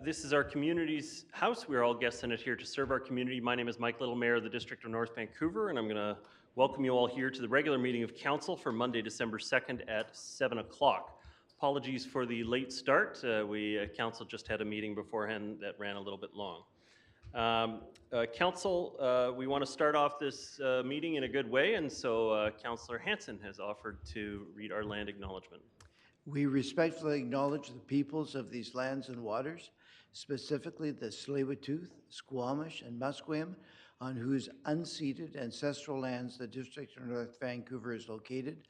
This is our community's house. We are all guests in it here to serve our community. My name is Mike Little, Mayor of the District of North Vancouver, and I'm going to welcome you all here to the regular meeting of Council for Monday, December 2nd at 7 o'clock. Apologies for the late start. Council just had a meeting beforehand that ran a little bit long. Council, we want to start off this meeting in a good way, and so Councillor Hanson has offered to read our land acknowledgement. We respectfully acknowledge the peoples of these lands and waters, specifically the Tsleil-Waututh, Squamish, and Musqueam, on whose unceded ancestral lands the District of North Vancouver is located.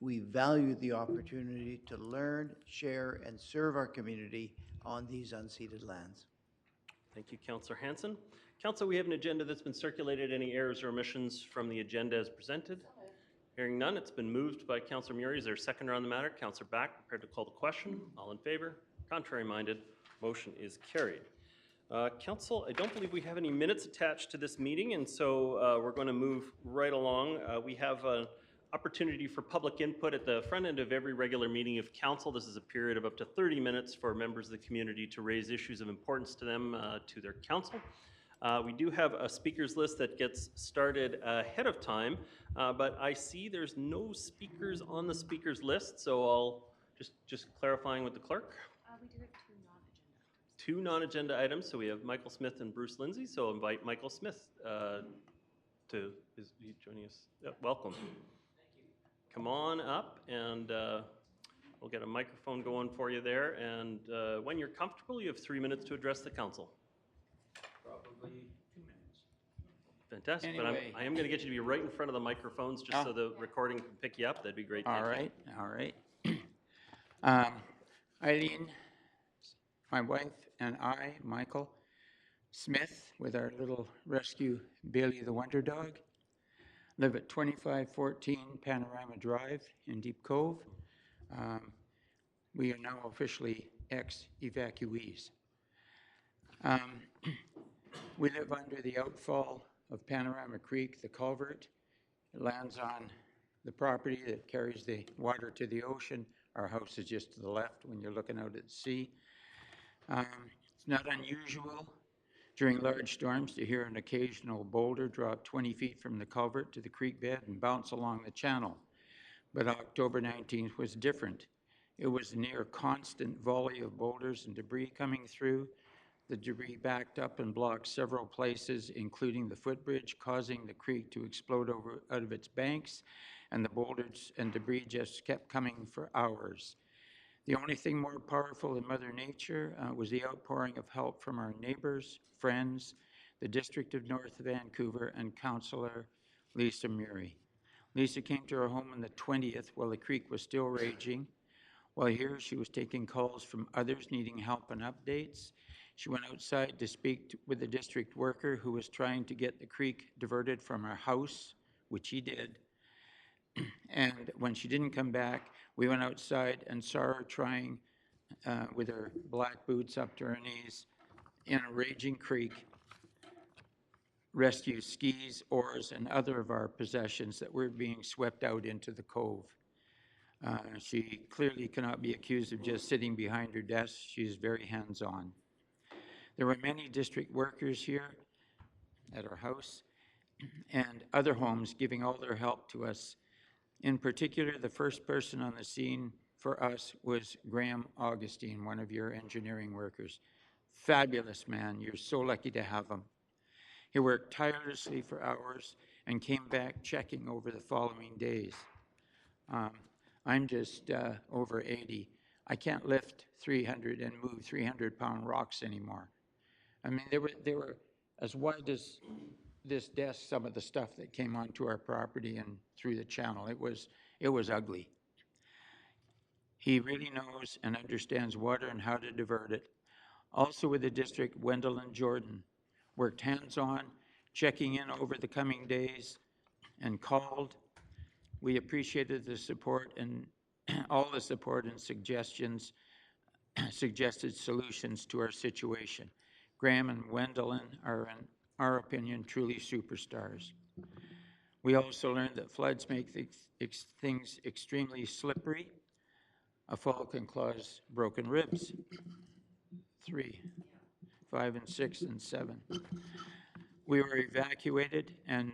We value the opportunity to learn, share, and serve our community on these unceded lands. Thank you, Councillor Hanson. Council, we have an agenda that's been circulated. Any errors or omissions from the agenda as presented? Hearing none, it's been moved by Councillor Murray. Is there a seconder on the matter? Councillor Back, prepared to call the question. All in favor? Contrary minded? Motion is carried. Council, I don't believe we have any minutes attached to this meeting, and so we're going to move right along. We have an opportunity for public input at the front end of every regular meeting of Council. This is a period of up to 30 minutes for members of the community to raise issues of importance to them, to their council. We do have a speakers list that gets started ahead of time, but I see there's no speakers on the speakers list, so I'll just clarifying with the clerk. We do have two non-agenda items. Two non-agenda items, so we have Michael Smith and Bruce Lindsay, so I'll invite Michael Smith is he joining us? Welcome. Thank you. Come on up, and we'll get a microphone going for you there, and when you're comfortable, you have 3 minutes to address the council. Probably 2 minutes. Fantastic, Anyway. but I am going to get you to be right in front of the microphones just so the recording can pick you up. That'd be great. All Thank right. Eileen, my wife, and I, Michael Smith, with our little rescue Bailey the Wonder Dog, live at 2514 Panorama Drive in Deep Cove. We are now officially ex-evacuees. We live under the outfall of Panorama Creek, the culvert. It lands on the property that carries the water to the ocean. Our house is just to the left when you're looking out at the sea. It's not unusual during large storms to hear an occasional boulder drop 20 feet from the culvert to the creek bed and bounce along the channel. But October 19th was different. It was a near constant volley of boulders and debris coming through. The debris backed up and blocked several places, including the footbridge, causing the creek to explode out of its banks, and the boulders and debris just kept coming for hours. The only thing more powerful than Mother Nature was the outpouring of help from our neighbors, friends, the District of North Vancouver, and Councillor Lisa Murray. Lisa came to our home on the 20th while the creek was still raging. While here, she was taking calls from others needing help and updates. She went outside to speak with the district worker who was trying to get the creek diverted from her house, which he did. And when she didn't come back, we went outside and saw her trying, with her black boots up to her knees, in a raging creek, rescue skis, oars, and other of our possessions that were being swept out into the cove. She clearly cannot be accused of just sitting behind her desk. She's very hands-on. There were many district workers here at our house and other homes giving all their help to us. In particular, the first person on the scene for us was Graham Augustine, one of your engineering workers. Fabulous man. You're so lucky to have him. He worked tirelessly for hours and came back checking over the following days. I'm just over 80. I can't lift 300 and move 300-pound rocks anymore. I mean, they were as wide as this desk, some of the stuff that came onto our property and through the channel. It was ugly. He really knows and understands water and how to divert it. Also with the district, Wendell and Jordan worked hands-on, checking in over the coming days and called. We appreciated the support and all the support and suggested solutions to our situation. Graham and Wendell are, in our opinion, truly superstars. We also learned that floods make things extremely slippery. A fall can cause broken ribs. 3, 5, and 6, and 7. We were evacuated, and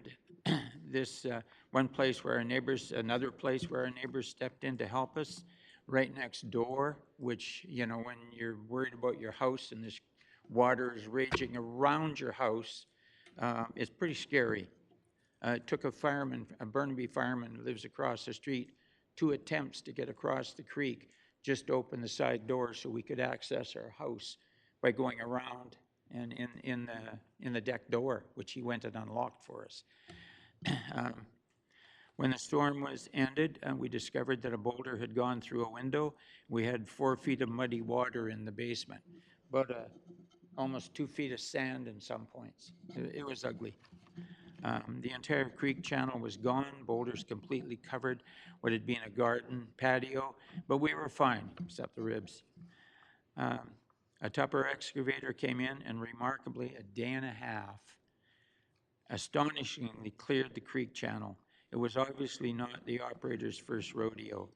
this one place where our neighbors, another place where our neighbors stepped in to help us, right next door, which, you know, when you're worried about your house and this water is raging around your house, it's pretty scary. It took a fireman, a Burnaby fireman who lives across the street, 2 attempts to get across the creek just to open the side door so we could access our house by going around and in the deck door, which he went and unlocked for us. When the storm was ended, we discovered that a boulder had gone through a window. We had 4 feet of muddy water in the basement, about almost 2 feet of sand in some points. It was ugly. The entire creek channel was gone, boulders completely covered what had been a garden patio, but we were fine, except the ribs. A Tupper excavator came in and remarkably, a day and a half, astonishingly cleared the creek channel. It was obviously not the operator's first rodeo.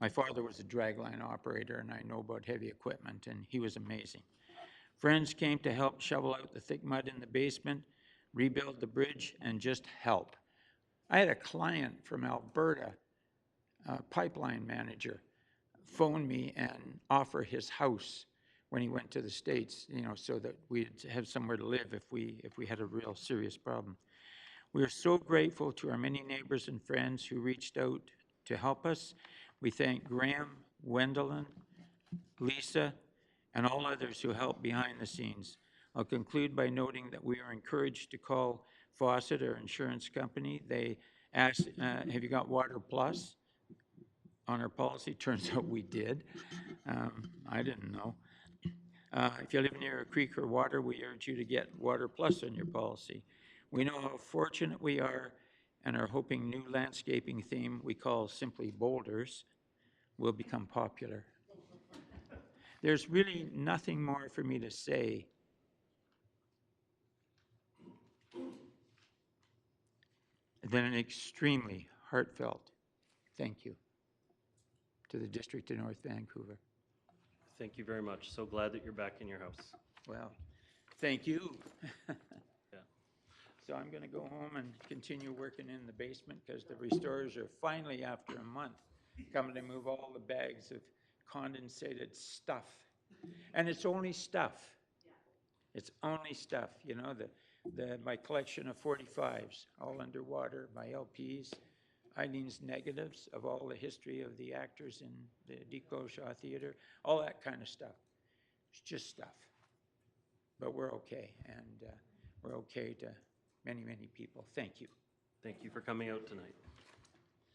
My father was a dragline operator, and I know about heavy equipment, and he was amazing. Friends came to help shovel out the thick mud in the basement, rebuild the bridge, and just help. I had a client from Alberta, a pipeline manager, phone me and offer his house when he went to the States, you know, so that we'd have somewhere to live if we had a real serious problem. We are so grateful to our many neighbors and friends who reached out to help us. We thank Graham, Wendelin, Lisa, and all others who helped behind the scenes. I'll conclude by noting that we are encouraged to call Fawcett, our insurance company. They asked, have you got Water Plus on our policy? Turns out we did. I didn't know. If you live near a creek or water, we urge you to get Water Plus on your policy. We know how fortunate we are and are hoping new landscaping theme we call simply boulders will become popular. There's really nothing more for me to say than an extremely heartfelt thank you to the District of North Vancouver. Thank you very much. So glad that you're back in your house. Well, thank you. Yeah. So I'm going to go home and continue working in the basement because the restorers are finally, after a month, coming to move all the bags of condensated stuff. And it's only stuff. It's only stuff, you know, my collection of 45s, all underwater, my LPs, Eileen's negatives of all the history of the actors in the Deco Shaw Theatre, all that kind of stuff. It's just stuff. But we're okay, and we're okay to many, many people. Thank you. Thank you for coming out tonight.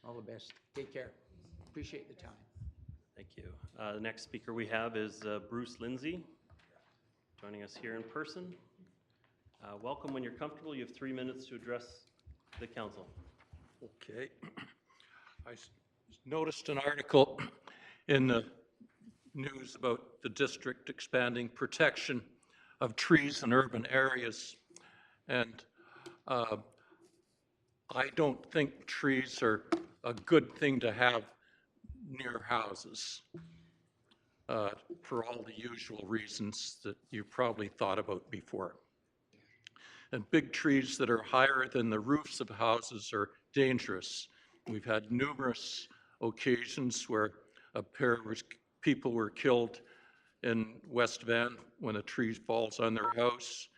All the best. Take care. Appreciate the time. Thank you. The next speaker we have is Bruce Lindsay, joining us here in person. Welcome. When you're comfortable, you have 3 minutes to address the council. Okay. I noticed an article in the news about the district expanding protection of trees in urban areas. And I don't think trees are a good thing to have near houses for all the usual reasons that you probably thought about before. And big trees that are higher than the roofs of houses are dangerous. We've had numerous occasions where a pair of people were killed in West Van when a tree falls on their house,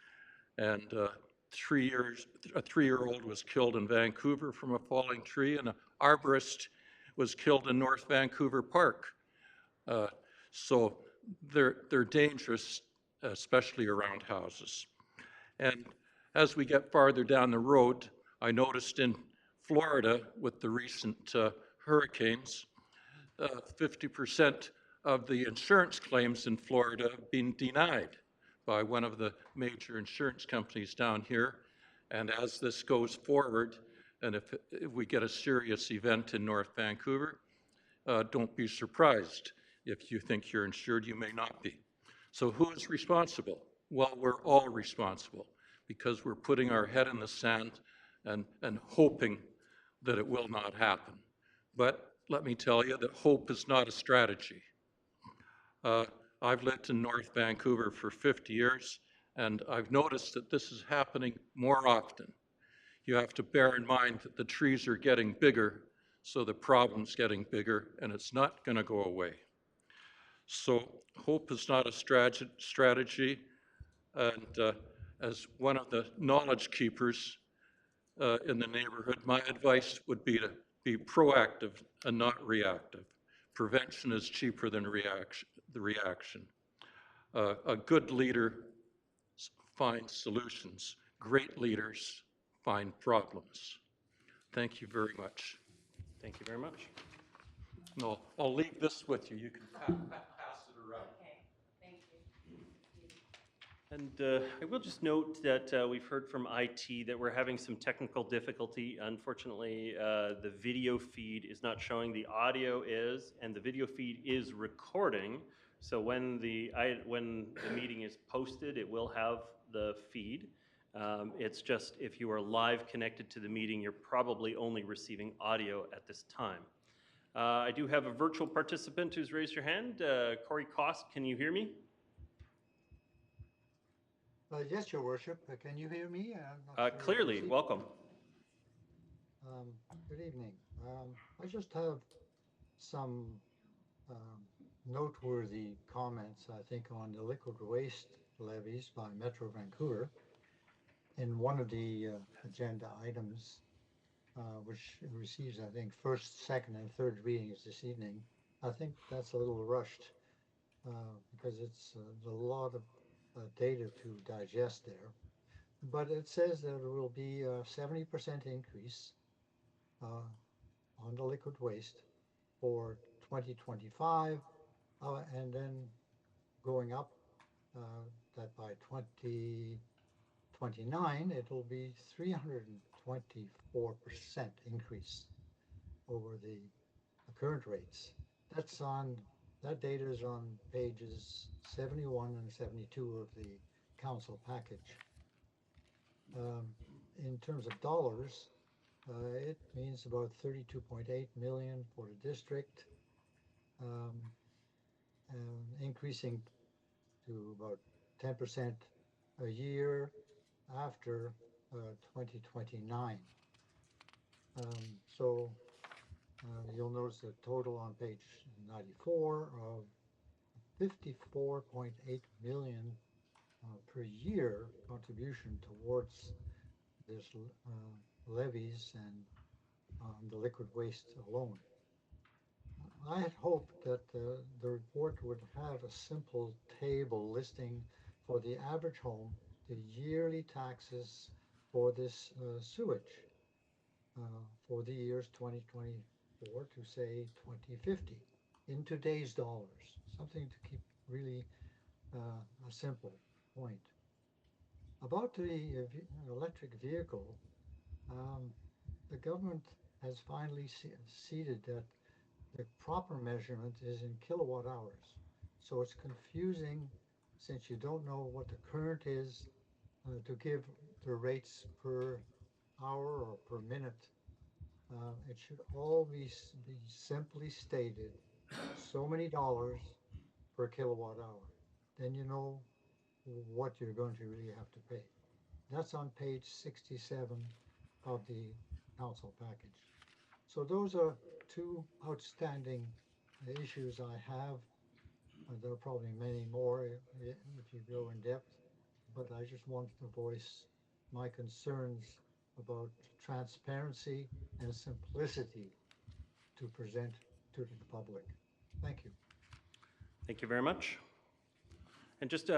and a 3-year-old was killed in Vancouver from a falling tree, and an arborist was killed in North Vancouver Park. So they're dangerous, especially around houses. And as we get farther down the road, I noticed in Florida with the recent hurricanes, 50% of the insurance claims in Florida have been denied by one of the major insurance companies down here. And as this goes forward, and if we get a serious event in North Vancouver, don't be surprised. If you think you're insured, you may not be. So who is responsible? Well, we're all responsible because we're putting our head in the sand and hoping that it will not happen. But let me tell you that hope is not a strategy. I've lived in North Vancouver for 50 years, and I've noticed that this is happening more often. You have to bear in mind that the trees are getting bigger, so the problem's getting bigger, and it's not going to go away. So hope is not a strategy, and as one of the knowledge keepers in the neighborhood, my advice would be to be proactive and not reactive. Prevention is cheaper than the reaction. A good leader finds solutions. Great leaders find problems. Thank you very much. Thank you very much. No, I'll leave this with you. You can pass it around. Okay, thank you. And I will just note that we've heard from IT that we're having some technical difficulty. Unfortunately, the video feed is not showing, the audio is, and the video feed is recording. So when the meeting is posted, it will have the feed. It's just if you are live connected to the meeting, you're probably only receiving audio at this time. I do have a virtual participant who's raised your hand. Corey Kosk, can you hear me? Yes, Your Worship. Can you hear me? I'm not sure. Clearly, welcome. Good evening. I just have some noteworthy comments, I think, on the liquid waste levies by Metro Vancouver. In one of the agenda items, which receives, I think, first, second, and third readings this evening, I think that's a little rushed because it's a lot of data to digest there. But it says that there will be a 70% increase on the liquid waste for 2025, and then going up that by 2029, it will be 324% increase over the current rates. That data is on pages 71 and 72 of the council package. In terms of dollars, it means about 32.8 million for the district, increasing to about 10% a year after 2029. So you'll notice the total on page 94 of 54.8 million per year contribution towards this levies and the liquid waste alone. I had hoped that the report would have a simple table listing for the average home the yearly taxes for this sewage for the years 2024 to say 2050 in today's dollars, something to keep really a simple point. About the electric vehicle, the government has finally ceded that the proper measurement is in kilowatt hours. So it's confusing since you don't know what the current is to give the rates per hour or per minute. It should all be simply stated, so many dollars per kilowatt hour. Then you know what you're going to really have to pay. That's on page 67 of the council package. So those are two outstanding issues I have. There are probably many more if you go in depth, but I just wanted to voice my concerns about transparency and simplicity to present to the public. Thank you. Thank you very much. And just,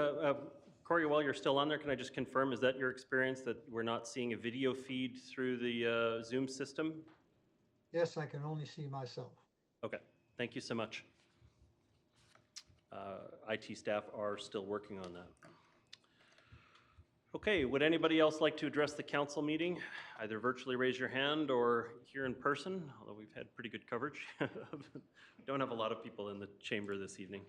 Corey, while you're still on there, can I just confirm, is that your experience that we're not seeing a video feed through the Zoom system? Yes, I can only see myself. Okay, thank you so much. IT staff are still working on that. Okay, would anybody else like to address the council meeting? Either virtually raise your hand or here in person, although we've had pretty good coverage. We don't have a lot of people in the chamber this evening.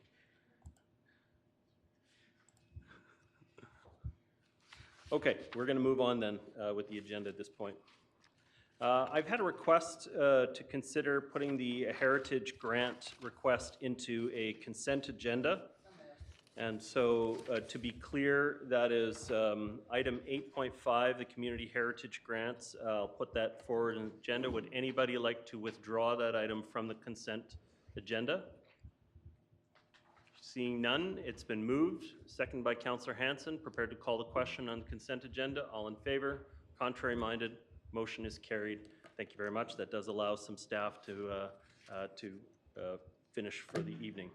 Okay, we're going to move on then with the agenda at this point. I've had a request to consider putting the Heritage Grant request into a consent agenda. And so, to be clear, that is item 8.5, the Community Heritage Grants. I'll put that forward in the agenda. Would anybody like to withdraw that item from the consent agenda? Seeing none, it's been moved. Second by Councillor Hanson. Prepared to call the question on the consent agenda. All in favor? Contrary-minded? Motion is carried. Thank you very much. That does allow some staff to finish for the evening.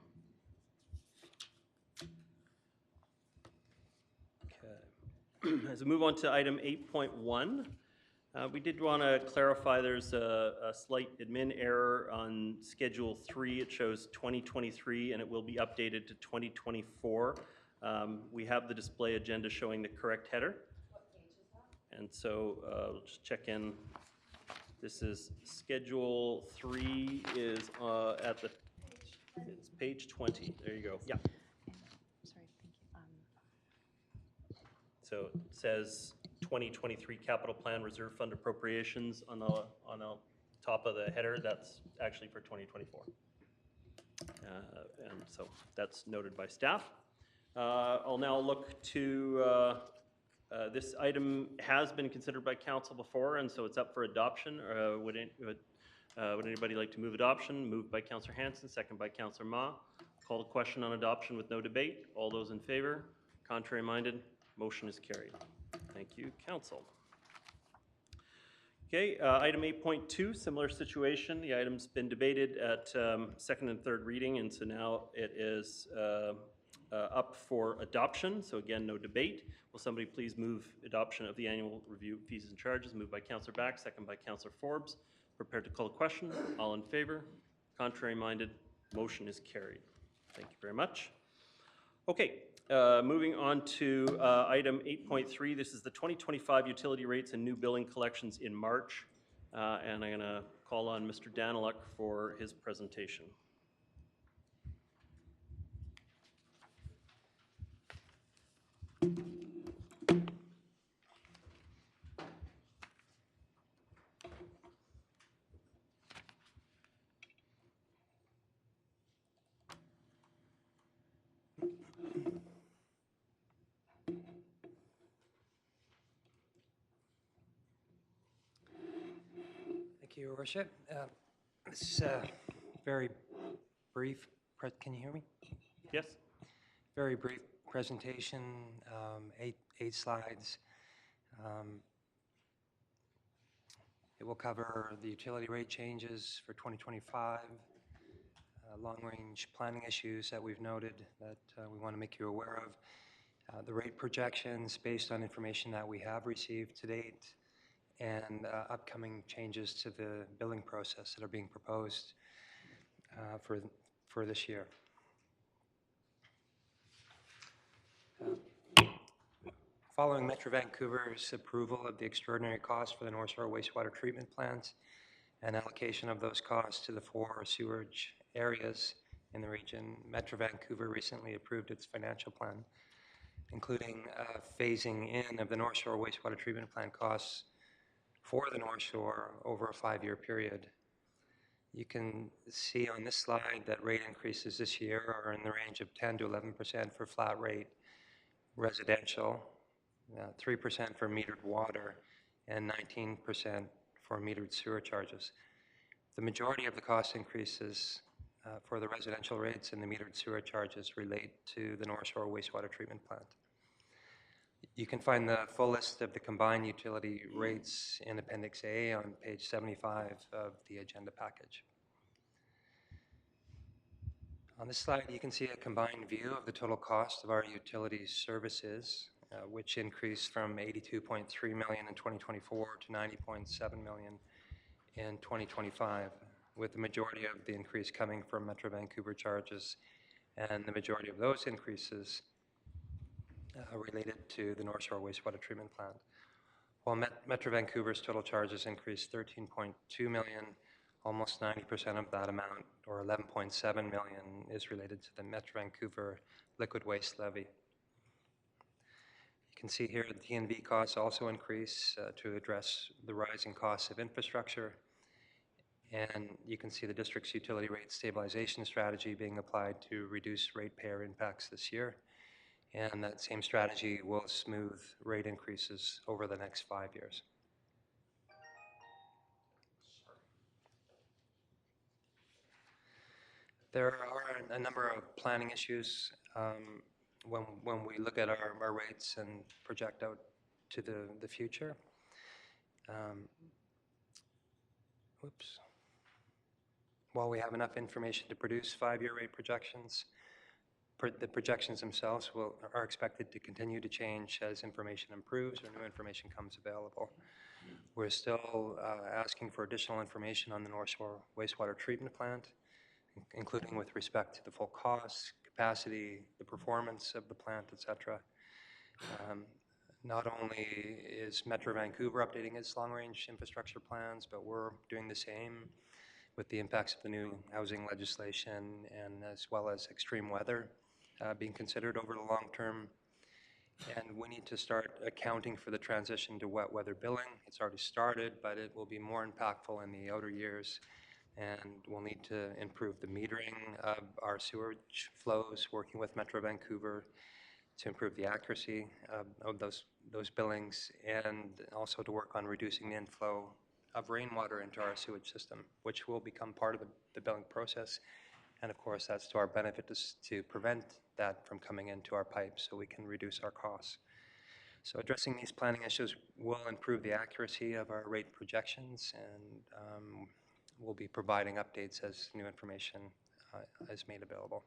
As we move on to item 8.1, we did want to clarify there's a slight admin error on Schedule 3. It shows 2023 and it will be updated to 2024. We have the display agenda showing the correct header. What page is that? And so we'll just check in. This is Schedule 3 is at the, it's page 20. There you go. Yeah. Sorry, thank you. So it says 2023 capital plan reserve fund appropriations on the top of the header. That's actually for 2024. And so that's noted by staff. I'll now look to, this item has been considered by council before, and so it's up for adoption. Would anybody like to move adoption? Moved by Councillor Hanson, second by Councillor Ma. Call the question on adoption with no debate. All those in favor? Contrary-minded? Motion is carried. Thank you, council. Okay, item 8.2, similar situation. The item's been debated at second and third reading, and so now it is up for adoption. So again, no debate. Will somebody please move adoption of the annual review fees and charges? Moved by Councillor Back, second by Councillor Forbes. Prepared to call a question. All in favor? Contrary-minded? Motion is carried. Thank you very much. Okay, moving on to item 8.3. This is the 2025 utility rates and new billing collections in March. And I'm going to call on Mr. Daniluk for his presentation. Thank you, Your Worship. This is a very brief, can you hear me? Yes? Very brief presentation, eight slides. It will cover the utility rate changes for 2025, long-range planning issues that we've noted that we want to make you aware of, the rate projections based on information that we have received to date, and upcoming changes to the billing process that are being proposed for this year. Following Metro Vancouver's approval of the extraordinary costs for the North Shore wastewater treatment plants and allocation of those costs to the 4 sewerage areas in the region, Metro Vancouver recently approved its financial plan, including phasing in of the North Shore wastewater treatment plant costs for the North Shore over a 5-year period. You can see on this slide that rate increases this year are in the range of 10 to 11% for flat rate residential, 3% for metered water, and 19% for metered sewer charges. The majority of the cost increases for the residential rates and the metered sewer charges relate to the North Shore wastewater treatment plant. You can find the full list of the combined utility rates in Appendix A on page 75 of the agenda package. On this slide, you can see a combined view of the total cost of our utility services, which increased from $82.3 million in 2024 to $90.7 million in 2025, with the majority of the increase coming from Metro Vancouver charges, and the majority of those increases related to the North Shore wastewater treatment plant. While Metro Vancouver's total charges increased $13.2 million, almost 90% of that amount, or $11.7 million, is related to the Metro Vancouver liquid waste levy. You can see here the T&V costs also increase to address the rising costs of infrastructure, and you can see the district's utility rate stabilization strategy being applied to reduce ratepayer impacts this year. And that same strategy will smooth rate increases over the next 5 years. There are a number of planning issues when we look at our rates and project out to the future. Whoops. While we have enough information to produce 5-year rate projections, the projections themselves are expected to continue to change as information improves or new information comes available. We're still asking for additional information on the North Shore wastewater treatment plant, including with respect to the full costs, capacity, the performance of the plant, et cetera. Not only is Metro Vancouver updating its long-range infrastructure plans, but we're doing the same with the impacts of the new housing legislation and as well as extreme weather being considered over the long term. And we need to start accounting for the transition to wet weather billing. It's already started, but it will be more impactful in the outer years. And we'll need to improve the metering of our sewage flows, working with Metro Vancouver to improve the accuracy of those billings, and also to work on reducing the inflow of rainwater into our sewage system, which will become part of the billing process. And of course, that's to our benefit to prevent that from coming into our pipes so we can reduce our costs. So addressing these planning issues will improve the accuracy of our rate projections, and we'll be providing updates as new information is made available.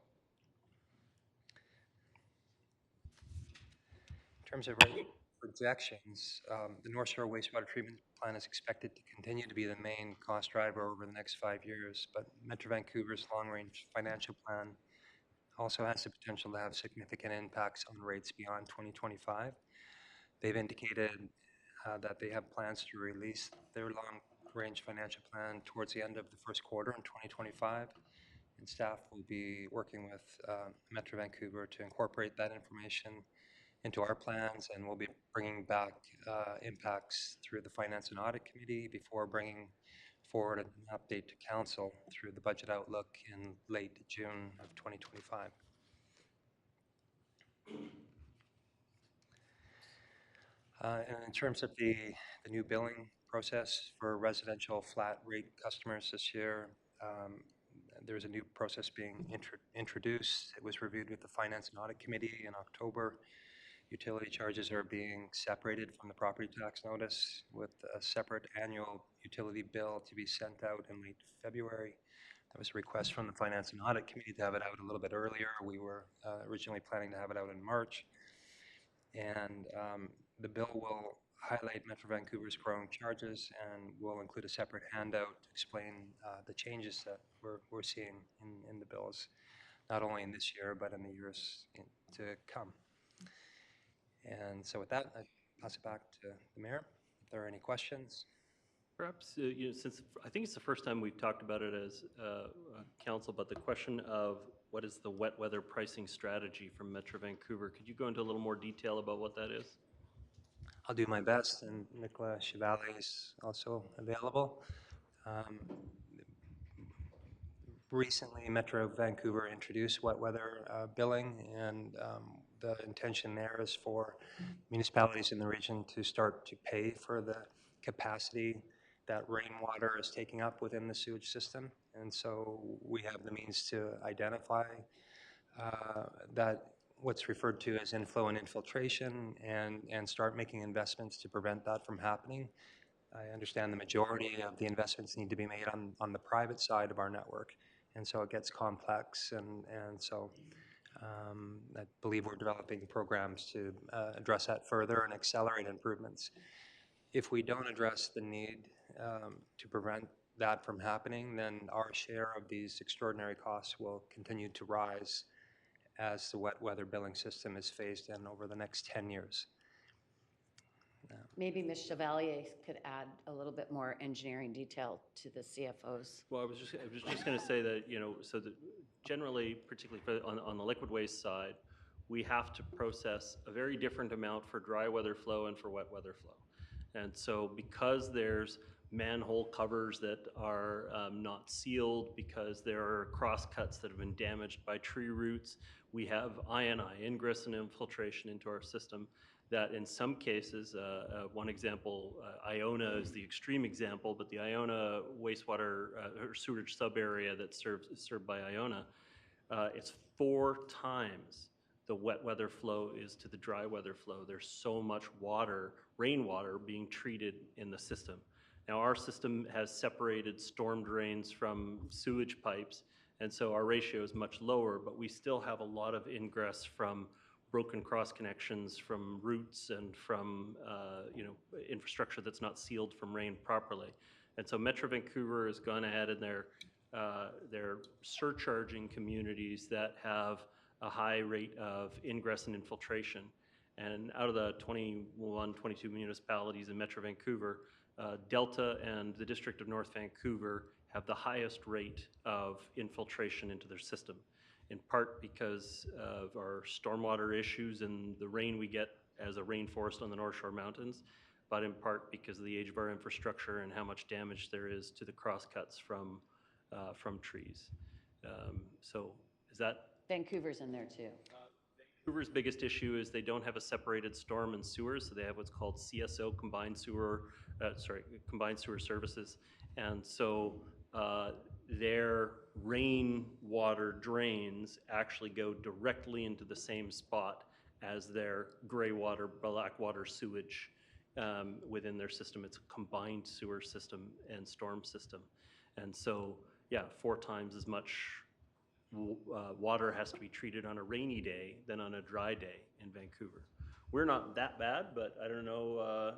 In terms of rate projections, the North Shore wastewater treatment plan is expected to continue to be the main cost driver over the next 5 years, but Metro Vancouver's long-range financial plan also has the potential to have significant impacts on rates beyond 2025. They've indicated that they have plans to release their long-range financial plan towards the end of the first quarter in 2025, and staff will be working with Metro Vancouver to incorporate that information into our plans, and we'll be bringing back impacts through the Finance and Audit Committee before bringing forward an update to Council through the Budget Outlook in late June of 2025. And in terms of the new billing process for residential flat rate customers this year, there's a new process being introduced. It was reviewed with the Finance and Audit Committee in October. Utility charges are being separated from the property tax notice with a separate annual utility bill to be sent out in late February. There was a request from the Finance and Audit Committee to have it out a little bit earlier. We were originally planning to have it out in March. And the bill will highlight Metro Vancouver's growing charges and will include a separate handout to explain the changes that we're seeing in the bills, not only in this year, but in the years to come. And so with that, I pass it back to the Mayor. If there are any questions. Perhaps, since I think it's the first time we've talked about it as council, but the question of what is the wet weather pricing strategy from Metro Vancouver, could you go into a little more detail about what that is? I'll do my best, and Nicolas Chevalier is also available. Recently, Metro Vancouver introduced wet weather billing, and the intention there is for municipalities in the region to start to pay for the capacity that rainwater is taking up within the sewage system. And so we have the means to identify that what's referred to as inflow and infiltration and start making investments to prevent that from happening. I understand the majority of the investments need to be made on the private side of our network. And so it gets complex, and so I believe we're developing programs to address that further and accelerate improvements. If we don't address the need to prevent that from happening, then our share of these extraordinary costs will continue to rise as the wet weather billing system is phased in over the next 10 years. Maybe Ms. Chevalier could add a little bit more engineering detail to the CFOs. Well, I was just going to say that, so that generally, particularly on the liquid waste side, we have to process a very different amount for dry weather flow and for wet weather flow. And so because there's manhole covers that are not sealed because there are crosscuts that have been damaged by tree roots. We have INI, ingress and infiltration into our system, that in some cases, one example, Iona is the extreme example, but the Iona wastewater or sewage sub-area that's served by Iona, it's 4 times the wet weather flow is to the dry weather flow. There's so much water, rainwater, being treated in the system. Now, our system has separated storm drains from sewage pipes, and so our ratio is much lower, but we still have a lot of ingress from broken cross connections, from roots, and from infrastructure that's not sealed from rain properly. And so Metro Vancouver has gone ahead and they're surcharging communities that have a high rate of ingress and infiltration. And out of the 21, 22 municipalities in Metro Vancouver, Delta and the District of North Vancouver have the highest rate of infiltration into their system, in part because of our stormwater issues and the rain we get as a rainforest on the North Shore Mountains, but in part because of the age of our infrastructure and how much damage there is to the crosscuts from trees. So is that? Vancouver's in there too. Vancouver's biggest issue is they don't have a separated storm and sewers, so they have what's called CSO, combined sewer services, and so their rainwater drains actually go directly into the same spot as their gray water, black water sewage within their system. It's a combined sewer system and storm system, and so yeah, 4 times as much water has to be treated on a rainy day than on a dry day in Vancouver. We're not that bad, but I don't know,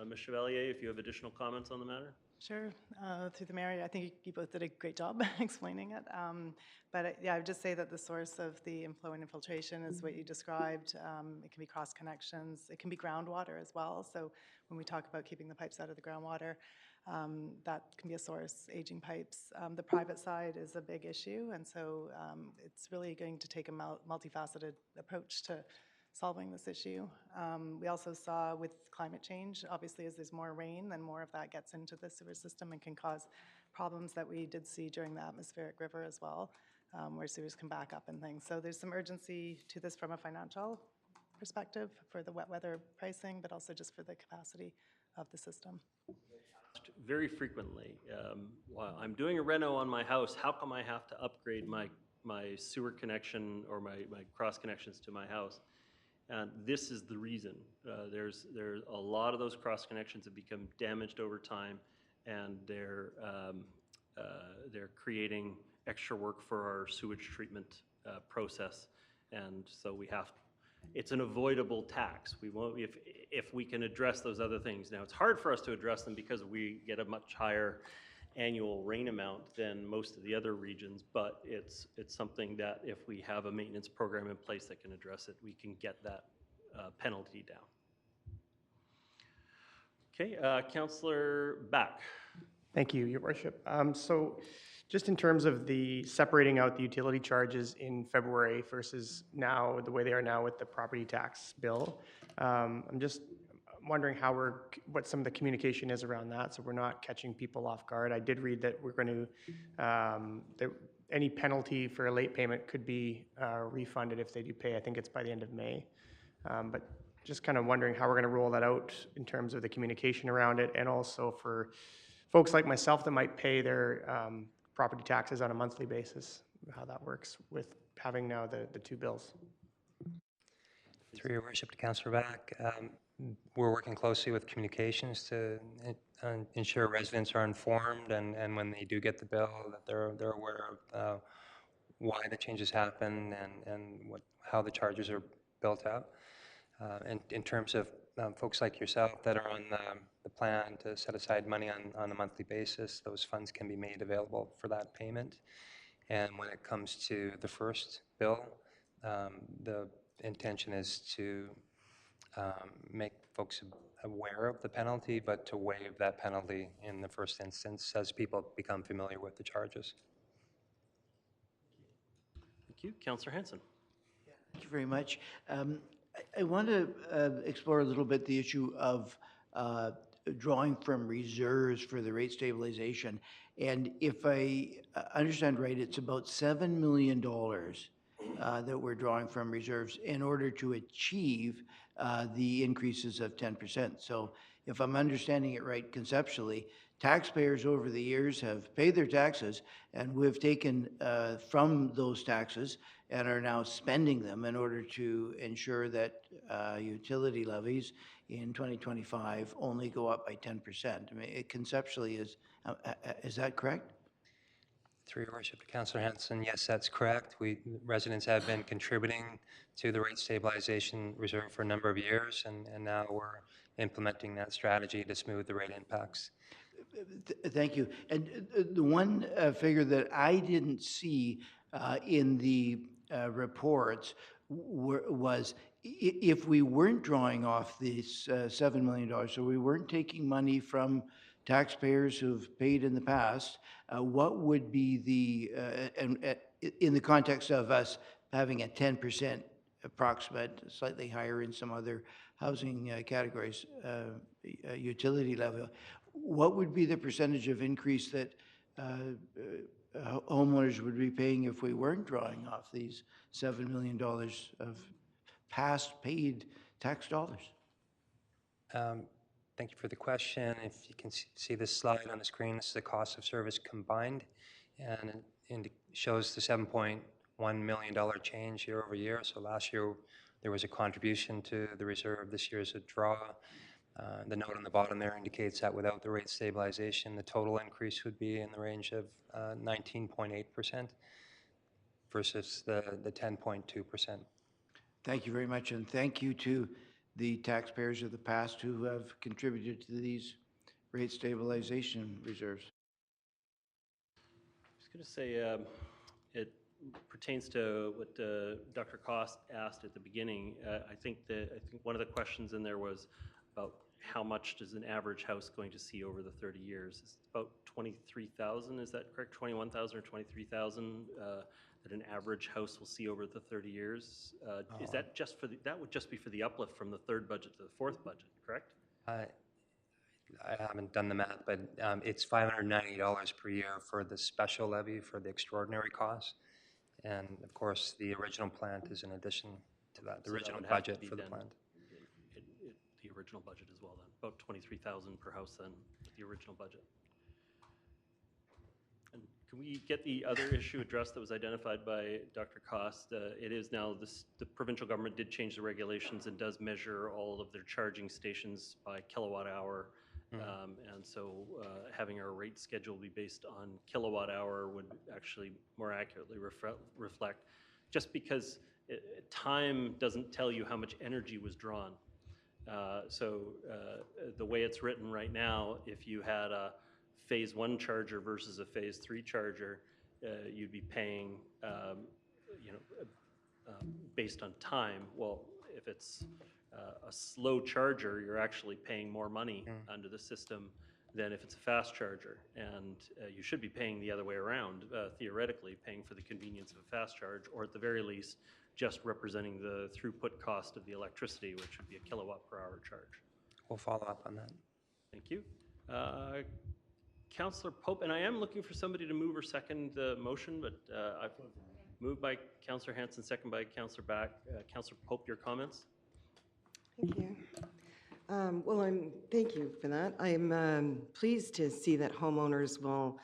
Ms. Chevalier, if you have additional comments on the matter? Sure. Through the mayor, I think you both did a great job explaining it. Yeah, I would just say that the source of the inflow and infiltration is what you described. It can be cross connections. It can be groundwater as well. So when we talk about keeping the pipes out of the groundwater, that can be a source, aging pipes. The private side is a big issue, and so it's really going to take a multifaceted approach to solving this issue. We also saw with climate change, obviously as there's more rain, then more of that gets into the sewer system and can cause problems that we did see during the atmospheric river as well, where sewers can back up and things. So there's some urgency to this from a financial perspective for the wet weather pricing, but also just for the capacity of the system. Very frequently, while I'm doing a reno on my house, how come I have to upgrade my sewer connection or my cross connections to my house? And this is the reason. There's a lot of those cross connections have become damaged over time, and they're creating extra work for our sewage treatment process, and so we have. It's an avoidable tax. We won't if we can address those other things. Now it's hard for us to address them because we get a much higher annual rain amount than most of the other regions, but it's something that if we have a maintenance program in place that can address it, we can get that penalty down. Okay, Councillor Back. Thank you, Your Worship. So just in terms of the separating out the utility charges in February versus now, the way they are now with the property tax bill, I'm just wondering what some of the communication is around that, so we're not catching people off guard. I did read that we're going to, any penalty for a late payment could be refunded if they do pay. I think it's by the end of May. But just kind of wondering how we're going to roll that out in terms of the communication around it, and also for folks like myself that might pay their property taxes on a monthly basis, how that works with having now the 2 bills. Through your worship to Councillor Back, we're working closely with communications to ensure residents are informed, and when they do get the bill, that they're aware of why the changes happen and how the charges are built up. And in terms of folks like yourself that are on the plan to set aside money on a monthly basis, those funds can be made available for that payment. And when it comes to the first bill, the intention is to make folks aware of the penalty, but to waive that penalty in the first instance as people become familiar with the charges. Thank you. Councillor Hanson. Thank you very much. I want to explore a little bit the issue of drawing from reserves for the rate stabilization. And if I understand right, it's about $7 million that we're drawing from reserves in order to achieve the increases of 10%. So if I'm understanding it right conceptually, taxpayers over the years have paid their taxes, and we've taken from those taxes and are now spending them in order to ensure that utility levies in 2025 only go up by 10%. I mean, it conceptually is that correct? Through your worship to Councillor Hanson, yes, that's correct. Residents have been contributing to the rate stabilization reserve for a number of years, and now we're implementing that strategy to smooth the rate impacts. Thank you. And the one figure that I didn't see in the reports was if we weren't drawing off this $7 million, so we weren't taking money from taxpayers who've paid in the past, what would be the, in the context of us having a 10% approximate, slightly higher in some other housing categories, utility level, what would be the percentage of increase that homeowners would be paying if we weren't drawing off these $7 million of past paid tax dollars? Thank you for the question. If you can see this slide on the screen, this is the cost of service combined, and it shows the $7.1 million change year over year. So last year there was a contribution to the reserve. This year is a draw. The note on the bottom there indicates that without the rate stabilization, the total increase would be in the range of 19.8% versus the 10.2%. Thank you very much, and thank you to the taxpayers of the past who have contributed to these rate stabilization reserves. I was going to say it pertains to what Dr. Cost asked at the beginning. I think one of the questions in there was about how much does an average house going to see over the 30 years? It's about 23,000, is that correct? 21,000 or 23,000 that an average house will see over the 30 years. Is that just for that would just be for the uplift from the third budget to the fourth budget, correct? I haven't done the math, but it's $590 per year for the special levy for the extraordinary costs. And of course, the original plant is in addition to that, the So original that would have to budget be for the then plant. The original budget as well then, about 23,000 per house then, the original budget. And can we get the other issue addressed that was identified by Dr. Cost? It is now, the provincial government did change the regulations and does measure all of their charging stations by kilowatt hour. And so having our rate schedule be based on kilowatt hour would actually more accurately reflect, just because time doesn't tell you how much energy was drawn. The way it's written right now, if you had a phase 1 charger versus a phase 3 charger, you'd be paying, based on time. Well, if it's a slow charger, you're actually paying more money under the system than if it's a fast charger. And you should be paying the other way around, theoretically, paying for the convenience of a fast charge, or at the very least, just representing the throughput cost of the electricity, which would be a kilowatt per hour charge. We'll follow up on that. Thank you. Councillor Pope, and I am looking for somebody to move or second the motion, but I've moved by Councillor Hanson, second by Councillor Back. Councillor Pope, your comments? Thank you. Thank you for that. I'm pleased to see that homeowners will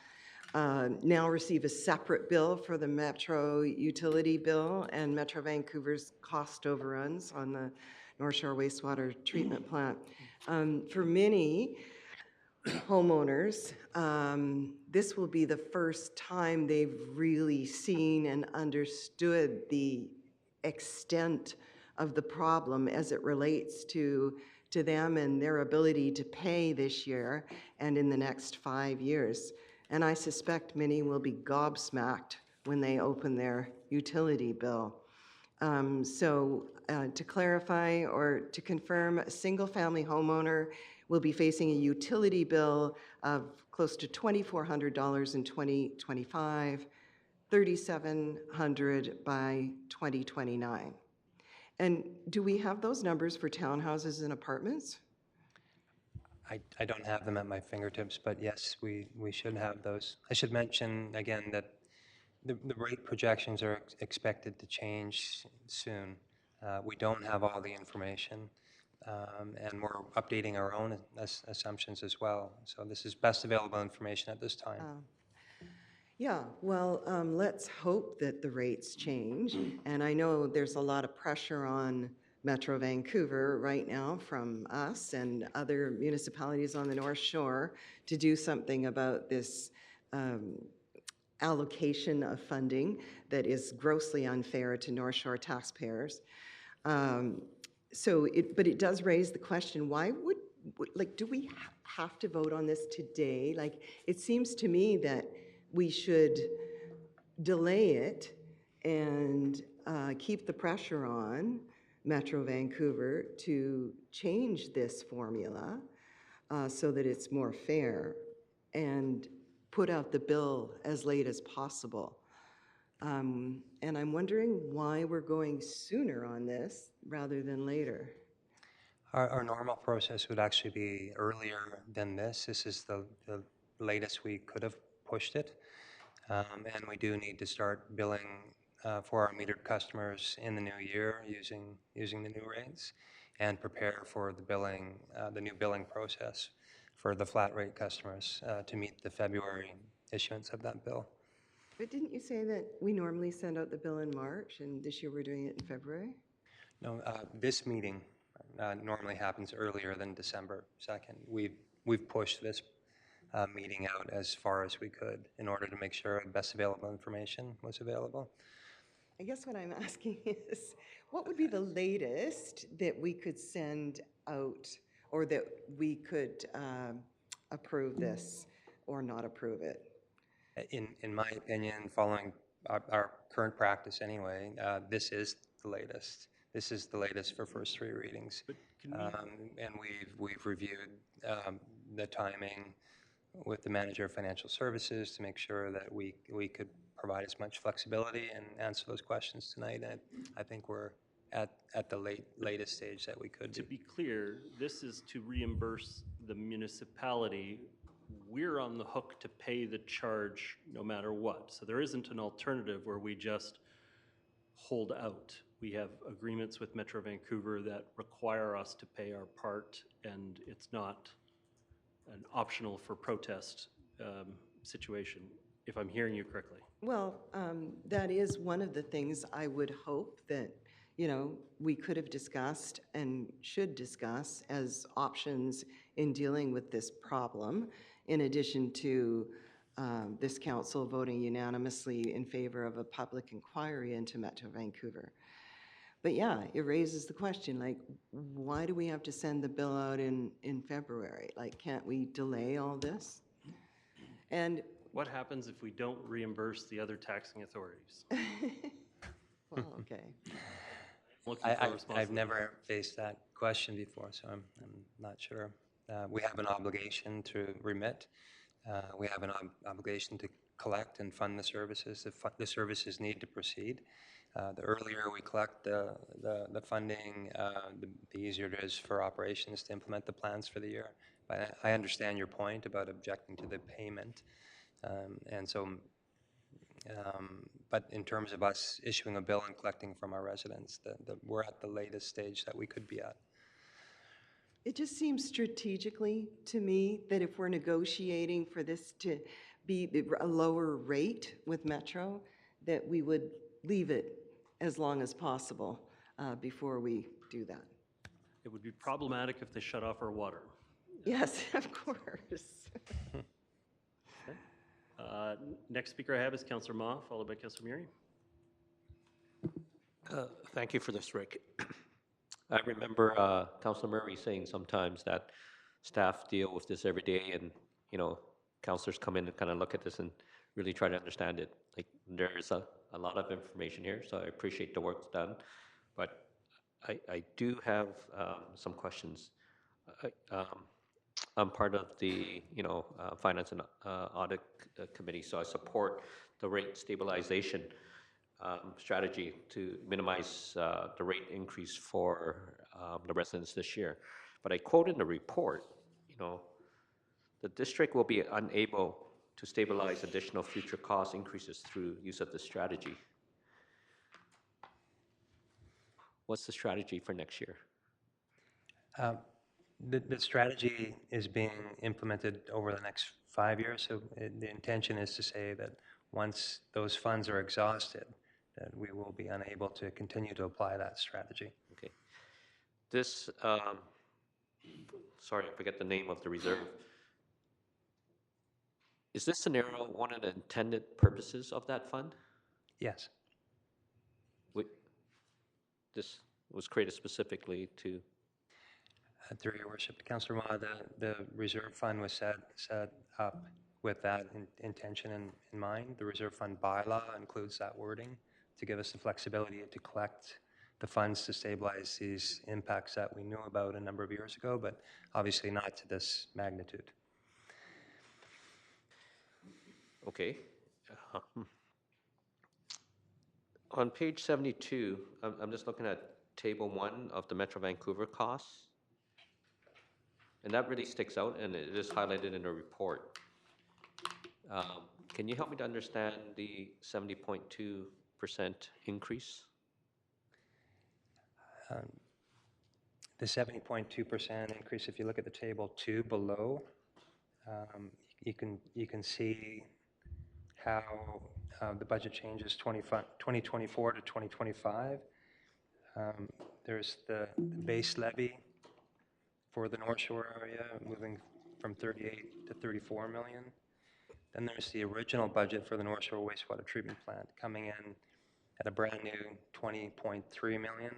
now receive a separate bill for the Metro utility bill and Metro Vancouver's cost overruns on the North Shore wastewater treatment plant. For many homeowners, this will be the first time they've really seen and understood the extent of the problem as it relates to them and their ability to pay this year and in the next 5 years. And I suspect many will be gobsmacked when they open their utility bill. To clarify or to confirm, a single-family homeowner will be facing a utility bill of close to $2,400 in 2025, $3,700 by 2029. And do we have those numbers for townhouses and apartments? I don't have them at my fingertips, but yes, we should have those. I should mention again that the rate projections are expected to change soon. We don't have all the information, and we're updating our own assumptions as well. So this is best available information at this time. Yeah, well, let's hope that the rates change. And I know there's a lot of pressure on Metro Vancouver right now from us and other municipalities on the North Shore to do something about this allocation of funding that is grossly unfair to North Shore taxpayers. But it does raise the question, why like, do we have to vote on this today? Like, it seems to me that we should delay it and keep the pressure on Metro Vancouver to change this formula so that it's more fair and put out the bill as late as possible. And I'm wondering why we're going sooner on this rather than later. Our normal process would actually be earlier than this. This is the latest we could have pushed it. And we do need to start billing for our metered customers in the new year using the new rates and prepare for the billing, the new billing process for the flat rate customers to meet the February issuance of that bill. But didn't you say that we normally send out the bill in March and this year we're doing it in February? No, this meeting normally happens earlier than December 2nd. We've pushed this meeting out as far as we could in order to make sure the best available information was available. I guess what I'm asking is, what would be the latest that we could send out or that we could approve this or not approve it? In my opinion, following our current practice anyway, this is the latest. This is the latest for first three readings. And we've reviewed the timing with the manager of financial services to make sure that we could provide as much flexibility and answer those questions tonight. And I think we're at the latest stage that we could To be. be clear, this is to reimburse the municipality. We're on the hook to pay the charge no matter what. So there isn't an alternative where we just hold out. We have agreements with Metro Vancouver that require us to pay our part, and it's not an optional for protest situation, if I'm hearing you correctly. Well, that is one of the things I would hope that, you know, we could have discussed and should discuss as options in dealing with this problem, in addition to this council voting unanimously in favor of a public inquiry into Metro Vancouver. But yeah, it raises the question, like, why do we have to send the bill out in February? Like, can't we delay all this? And What happens if we don't reimburse the other taxing authorities? well, okay. Looking for a response. I've never faced that question before, so I'm not sure. We have an obligation to remit. We have an obligation to collect and fund the services. The services need to proceed. The earlier we collect the funding, the easier it is for operations to implement the plans for the year. But I understand your point about objecting to the payment. But in terms of us issuing a bill and collecting from our residents, we're at the latest stage that we could be at. It just seems strategically to me that if we're negotiating for this to be a lower rate with Metro, that we would leave it as long as possible before we do that. It would be problematic if they shut off our water. Yes, of course. Next speaker I have is Councillor Ma, followed by Councillor Muri. Thank you for this, Rick. I remember Councillor Murray saying sometimes that staff deal with this every day, and councillors come in and kind of look at this and really try to understand it. Like, there's a lot of information here, so I appreciate the work done, but I do have some questions. I'm part of the Finance and Audit Committee, so I support the rate stabilization strategy to minimize the rate increase for the residents this year. But I quote in the report, the district will be unable to stabilize additional future cost increases through use of this strategy. What's the strategy for next year? The strategy is being implemented over the next 5 years, so the intention is to say that once those funds are exhausted, that we will be unable to continue to apply that strategy. Okay. This, sorry, I forget the name of the reserve. Is this scenario one of the intended purposes of that fund? Yes. This was created specifically to... Through your worship, Councillor Ma, the reserve fund was set up with that intention in mind. The reserve fund bylaw includes that wording to give us the flexibility to collect the funds to stabilize these impacts that we knew about a number of years ago, but obviously not to this magnitude. Okay. On page 72, I'm just looking at table 1 of the Metro Vancouver costs. And that really sticks out, and it is highlighted in the report. Can you help me to understand the 70.2% increase? The 70.2% increase, if you look at the table 2 below, you can see how the budget changes 2024 to 2025. There's the base levy for the North Shore area, moving from 38 to 34 million. Then there's the original budget for the North Shore wastewater treatment plant coming in at a brand new 20.3 million.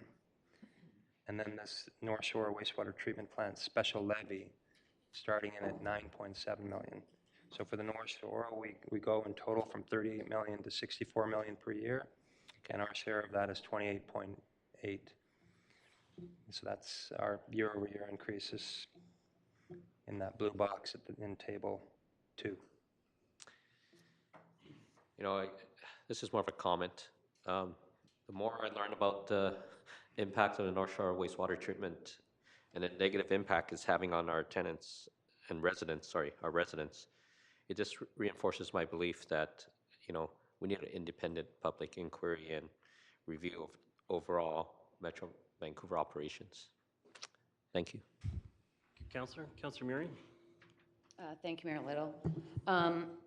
And then this North Shore wastewater treatment plant special levy starting in at 9.7 million. So for the North Shore, we go in total from 38 million to 64 million per year, and our share of that is 28.8. So that's our year-over-year increases in that blue box in table 2. This is more of a comment. The more I learn about the impact of the North Shore wastewater treatment and the negative impact it's having on our tenants and residents, our residents, it just reinforces my belief that, we need an independent public inquiry and review of overall Metro Vancouver operations. Thank you. Councillor Murray? Thank you, Mayor Little.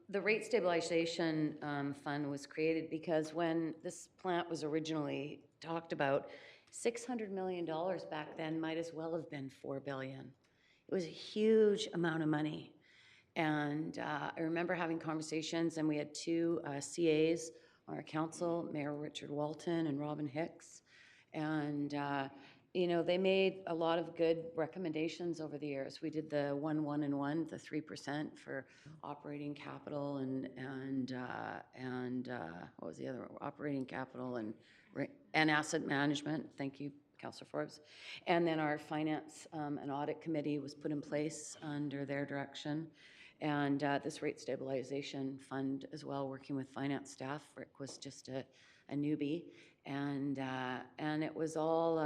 The rate stabilization fund was created because when this plant was originally talked about, $600 million back then might as well have been $4 billion. It was a huge amount of money. And I remember having conversations, and we had 2 CAs on our council, Mayor Richard Walton and Robin Hicks. And, they made a lot of good recommendations over the years. We did the 1, 1, and 1, the 3% for operating capital and what was the other one? Operating capital and asset management. Thank you, Councillor Forbes. And then our finance and audit committee was put in place under their direction. And this rate stabilization fund as well, working with finance staff. Rick was just a newbie. And it was all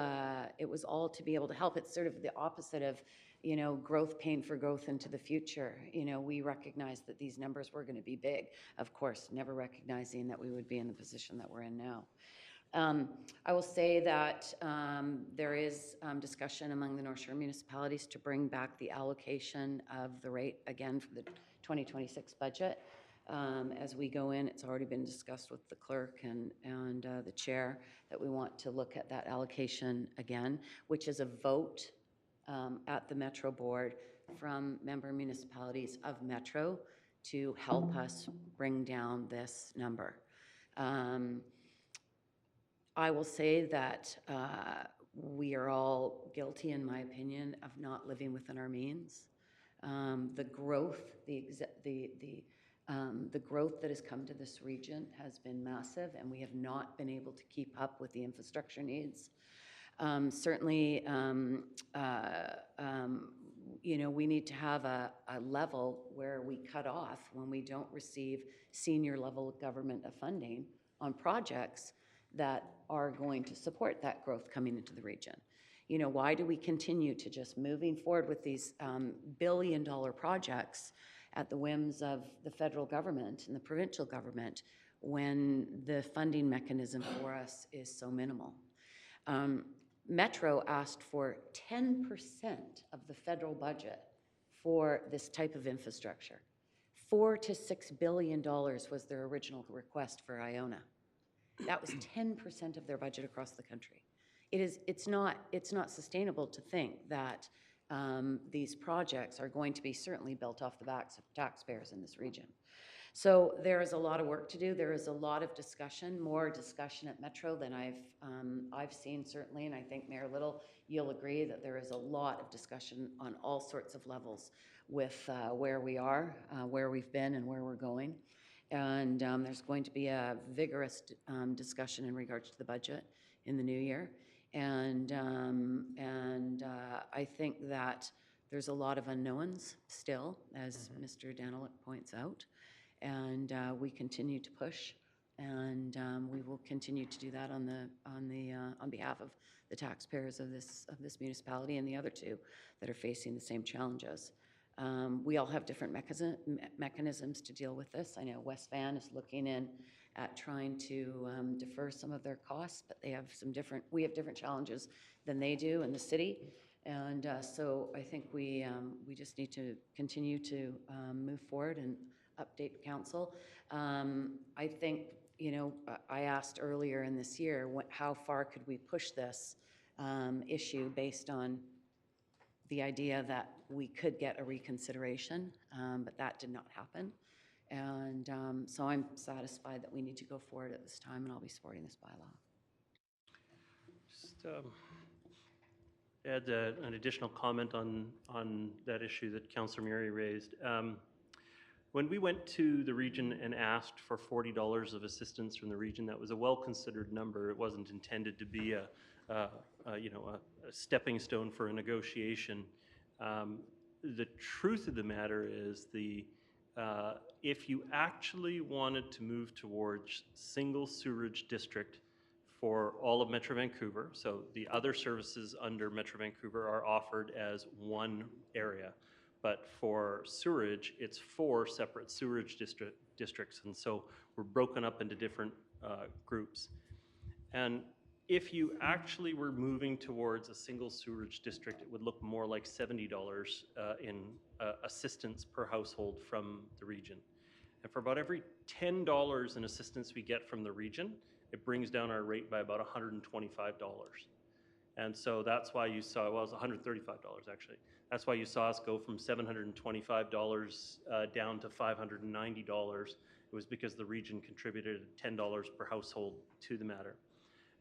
to be able to help. It's sort of the opposite of, growth paying for growth into the future. We recognized that these numbers were going to be big, of course, never recognizing that we would be in the position that we're in now. I will say that there is discussion among the North Shore municipalities to bring back the allocation of the rate again for the 2026 budget. As we go in, it's already been discussed with the clerk and the chair that we want to look at that allocation again, which is a vote at the Metro Board from member municipalities of Metro to help us bring down this number. I will say that we are all guilty, in my opinion, of not living within our means. The growth that has come to this region has been massive, and we have not been able to keep up with the infrastructure needs. Certainly, we need to have a level where we cut off when we don't receive senior level government funding on projects that are going to support that growth coming into the region. You know, why do we continue to just moving forward with these billion-dollar projects at the whims of the federal government and the provincial government when the funding mechanism for us is so minimal? Metro asked for 10% of the federal budget for this type of infrastructure. $4 to $6 billion was their original request for Iona. That was 10% of their budget across the country. It's not sustainable to think that these projects are going to be certainly built off the backs of taxpayers in this region. So there is a lot of work to do. There is a lot of discussion, more discussion at Metro than I've seen certainly, and I think Mayor Little, you'll agree that there is a lot of discussion on all sorts of levels with where we are, where we've been, and where we're going. And there's going to be a vigorous discussion in regards to the budget in the new year. And I think that there's a lot of unknowns still, as Mr. Daniluk points out. And we continue to push, and we will continue to do that on behalf of the taxpayers of this municipality and the other two that are facing the same challenges. We all have different mechanisms to deal with this. I know West Van is looking in at trying to defer some of their costs, but we have different challenges than they do in the city. And so I think we just need to continue to move forward and update council. I think, you know, I asked earlier in this year, how far could we push this issue based on the idea that we could get a reconsideration, but that did not happen. And so I'm satisfied that we need to go forward at this time, and I'll be supporting this bylaw. Just add an additional comment on that issue that Councillor Murray raised. When we went to the region and asked for $40 of assistance from the region, that was a well-considered number. It wasn't intended to be a stepping stone for a negotiation. The truth of the matter is if you actually wanted to move towards single sewerage district for all of Metro Vancouver, so the other services under Metro Vancouver are offered as one area. But for sewerage, it's 4 separate sewerage districts, and so we're broken up into different groups. And if you actually were moving towards a single sewerage district, it would look more like $70 in assistance per household from the region. And for about every $10 in assistance we get from the region, it brings down our rate by about $125. And so that's why you saw, well, it was $135 actually. That's why you saw us go from $725 down to $590. It was because the region contributed $10 per household to the matter.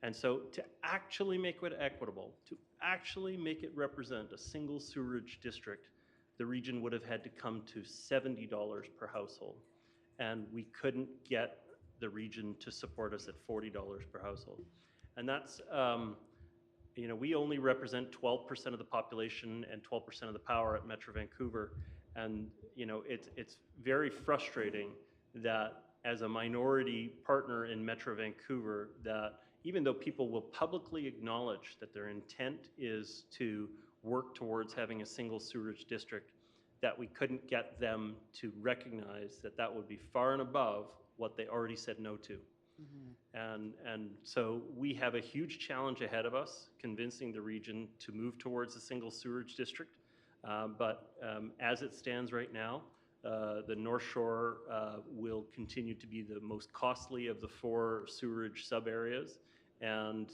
And so to actually make it equitable, to actually make it represent a single sewerage district, the region would have had to come to $70 per household. And we couldn't get the region to support us at $40 per household. And that's, you know, we only represent 12% of the population and 12% of the power at Metro Vancouver. And, you know, it's very frustrating that as a minority partner in Metro Vancouver, that even though people will publicly acknowledge that their intent is to work towards having a single sewerage district, that we couldn't get them to recognize that that would be far and above what they already said no to. Mm-hmm. And so we have a huge challenge ahead of us, convincing the region to move towards a single sewerage district. But as it stands right now, the North Shore will continue to be the most costly of the 4 sewerage sub-areas, and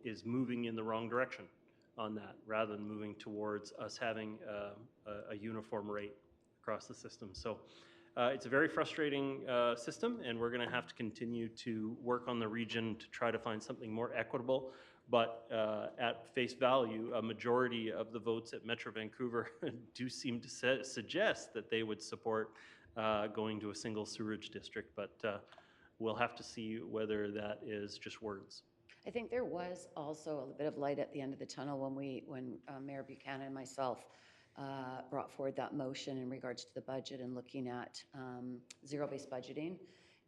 is moving in the wrong direction on that, rather than moving towards us having a uniform rate across the system. So it's a very frustrating system, and we're going to have to continue to work on the region to try to find something more equitable. But at face value, a majority of the votes at Metro Vancouver do seem to suggest that they would support going to a single sewerage district. But we'll have to see whether that is just words. I think there was also a bit of light at the end of the tunnel when Mayor Buchanan and myself brought forward that motion in regards to the budget and looking at zero-based budgeting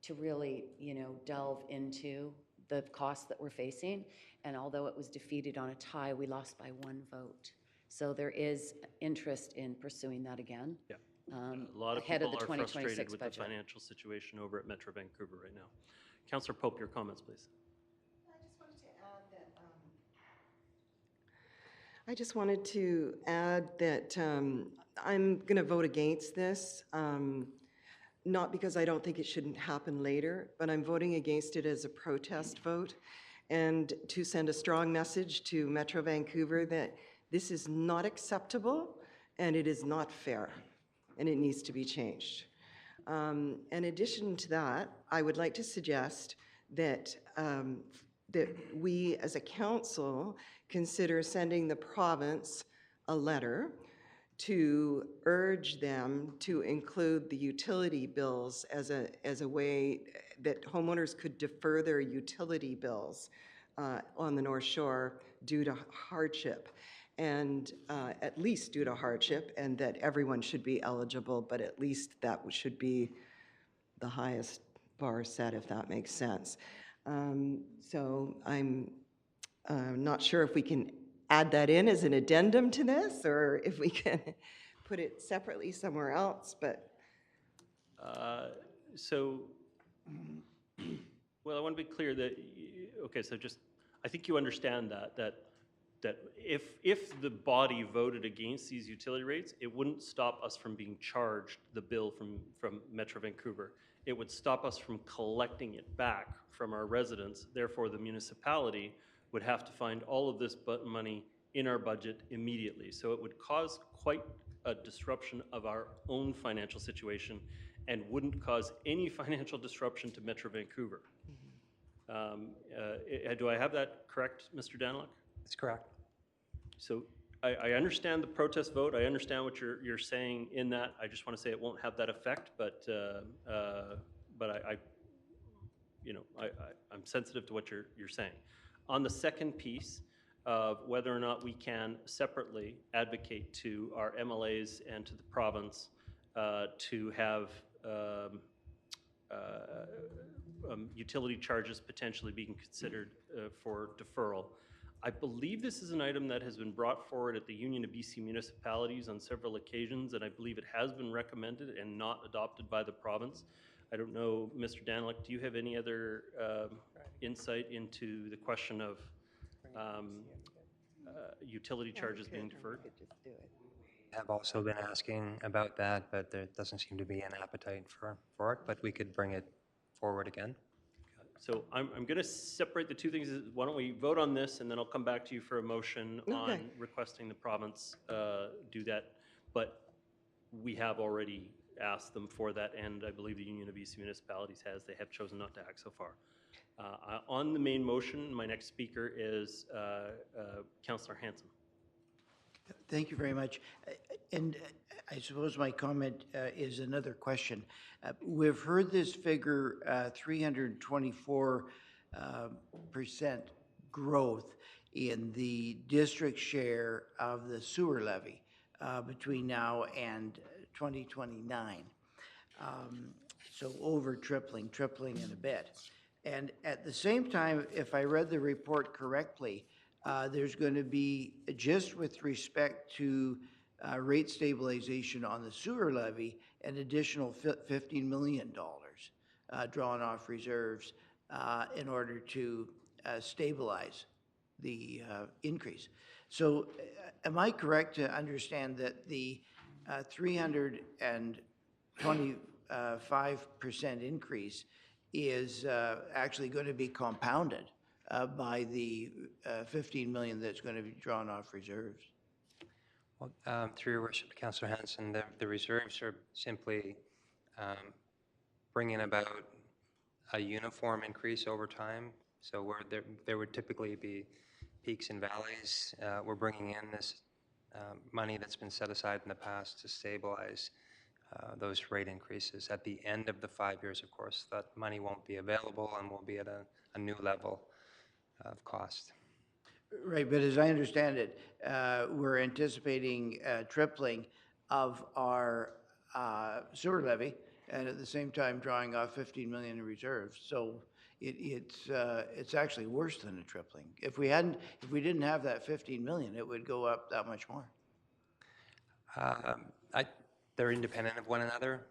to really, you know, delve into the costs that we're facing. And although it was defeated on a tie, we lost by 1 vote. So there is interest in pursuing that again. Yeah. um, A lot of ahead people of the are frustrated 2026 with budget. the financial situation over at Metro Vancouver right now. Councillor Pope, your comments, please. I just wanted to add that I'm going to vote against this, not because I don't think it shouldn't happen later, but I'm voting against it as a protest vote and to send a strong message to Metro Vancouver that this is not acceptable and it is not fair and it needs to be changed. In addition to that, I would like to suggest that that we as a council consider sending the province a letter to urge them to include the utility bills as a way that homeowners could defer their utility bills on the North Shore due to hardship, and at least due to hardship, and that everyone should be eligible, but at least that should be the highest bar set, if that makes sense. So I'm not sure if we can add that in as an addendum to this, or if we can put it separately somewhere else, but. So, well, I want to be clear that, okay, so just, I think you understand that if the body voted against these utility rates, it wouldn't stop us from being charged the bill from Metro Vancouver. It would stop us from collecting it back from our residents. Therefore, the municipality would have to find all of this money in our budget immediately. So it would cause quite a disruption of our own financial situation and wouldn't cause any financial disruption to Metro Vancouver. Do I have that correct, Mr. Daniluk? That's correct. So I understand the protest vote. I understand what you're saying in that. I just want to say it won't have that effect, but I'm sensitive to what you're saying. On the second piece of whether or not we can separately advocate to our MLAs and to the province to have utility charges potentially being considered for deferral. I believe this is an item that has been brought forward at the Union of BC Municipalities on several occasions, and I believe it has been recommended and not adopted by the province. I don't know, Mr. Daniluk, do you have any other insight into the question of utility charges being deferred? Have also been asking about that, but there doesn't seem to be an appetite for it, but we could bring it forward again. So I'm going to separate the two things. Why don't we vote on this, and then I'll come back to you for a motion on requesting the province do that. But we have already asked them for that, and I believe the Union of BC Municipalities has. They have chosen not to act so far. On the main motion, my next speaker is Councillor Hanson. Thank you very much. And I suppose my comment is another question. We've heard this figure, 324% growth in the district share of the sewer levy between now and 2029. So over tripling and a bit. And at the same time, if I read the report correctly, there's going to be, just with respect to rate stabilization on the sewer levy, an additional $15 million drawn off reserves in order to stabilize the increase. So am I correct to understand that the 325% increase is actually going to be compounded by the 15 million that's going to be drawn off reserves? Well, through your worship, Councillor Hanson, the reserves are simply bringing about a uniform increase over time. So where there would typically be peaks and valleys, we're bringing in this money that's been set aside in the past to stabilize those rate increases. At the end of the 5 years, of course, that money won't be available and will be at a new level of cost. Right, but as I understand it, we're anticipating tripling of our sewer levy, and at the same time drawing off 15 million in reserves. So it's actually worse than a tripling. If we didn't have that 15 million, it would go up that much more. They're independent of one another.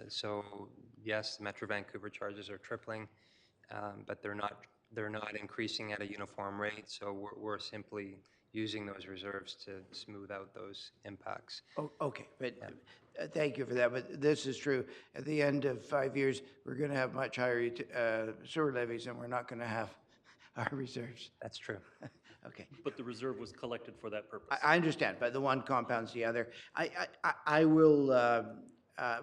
So yes, the Metro Vancouver charges are tripling, but they're not increasing at a uniform rate. So we're simply using those reserves to smooth out those impacts. Oh, okay, but thank you for that. But this is true. At the end of 5 years, we're going to have much higher sewer levies, and we're not going to have our reserves. That's true. Okay. But the reserve was collected for that purpose. I understand, but the one compounds the other. I will,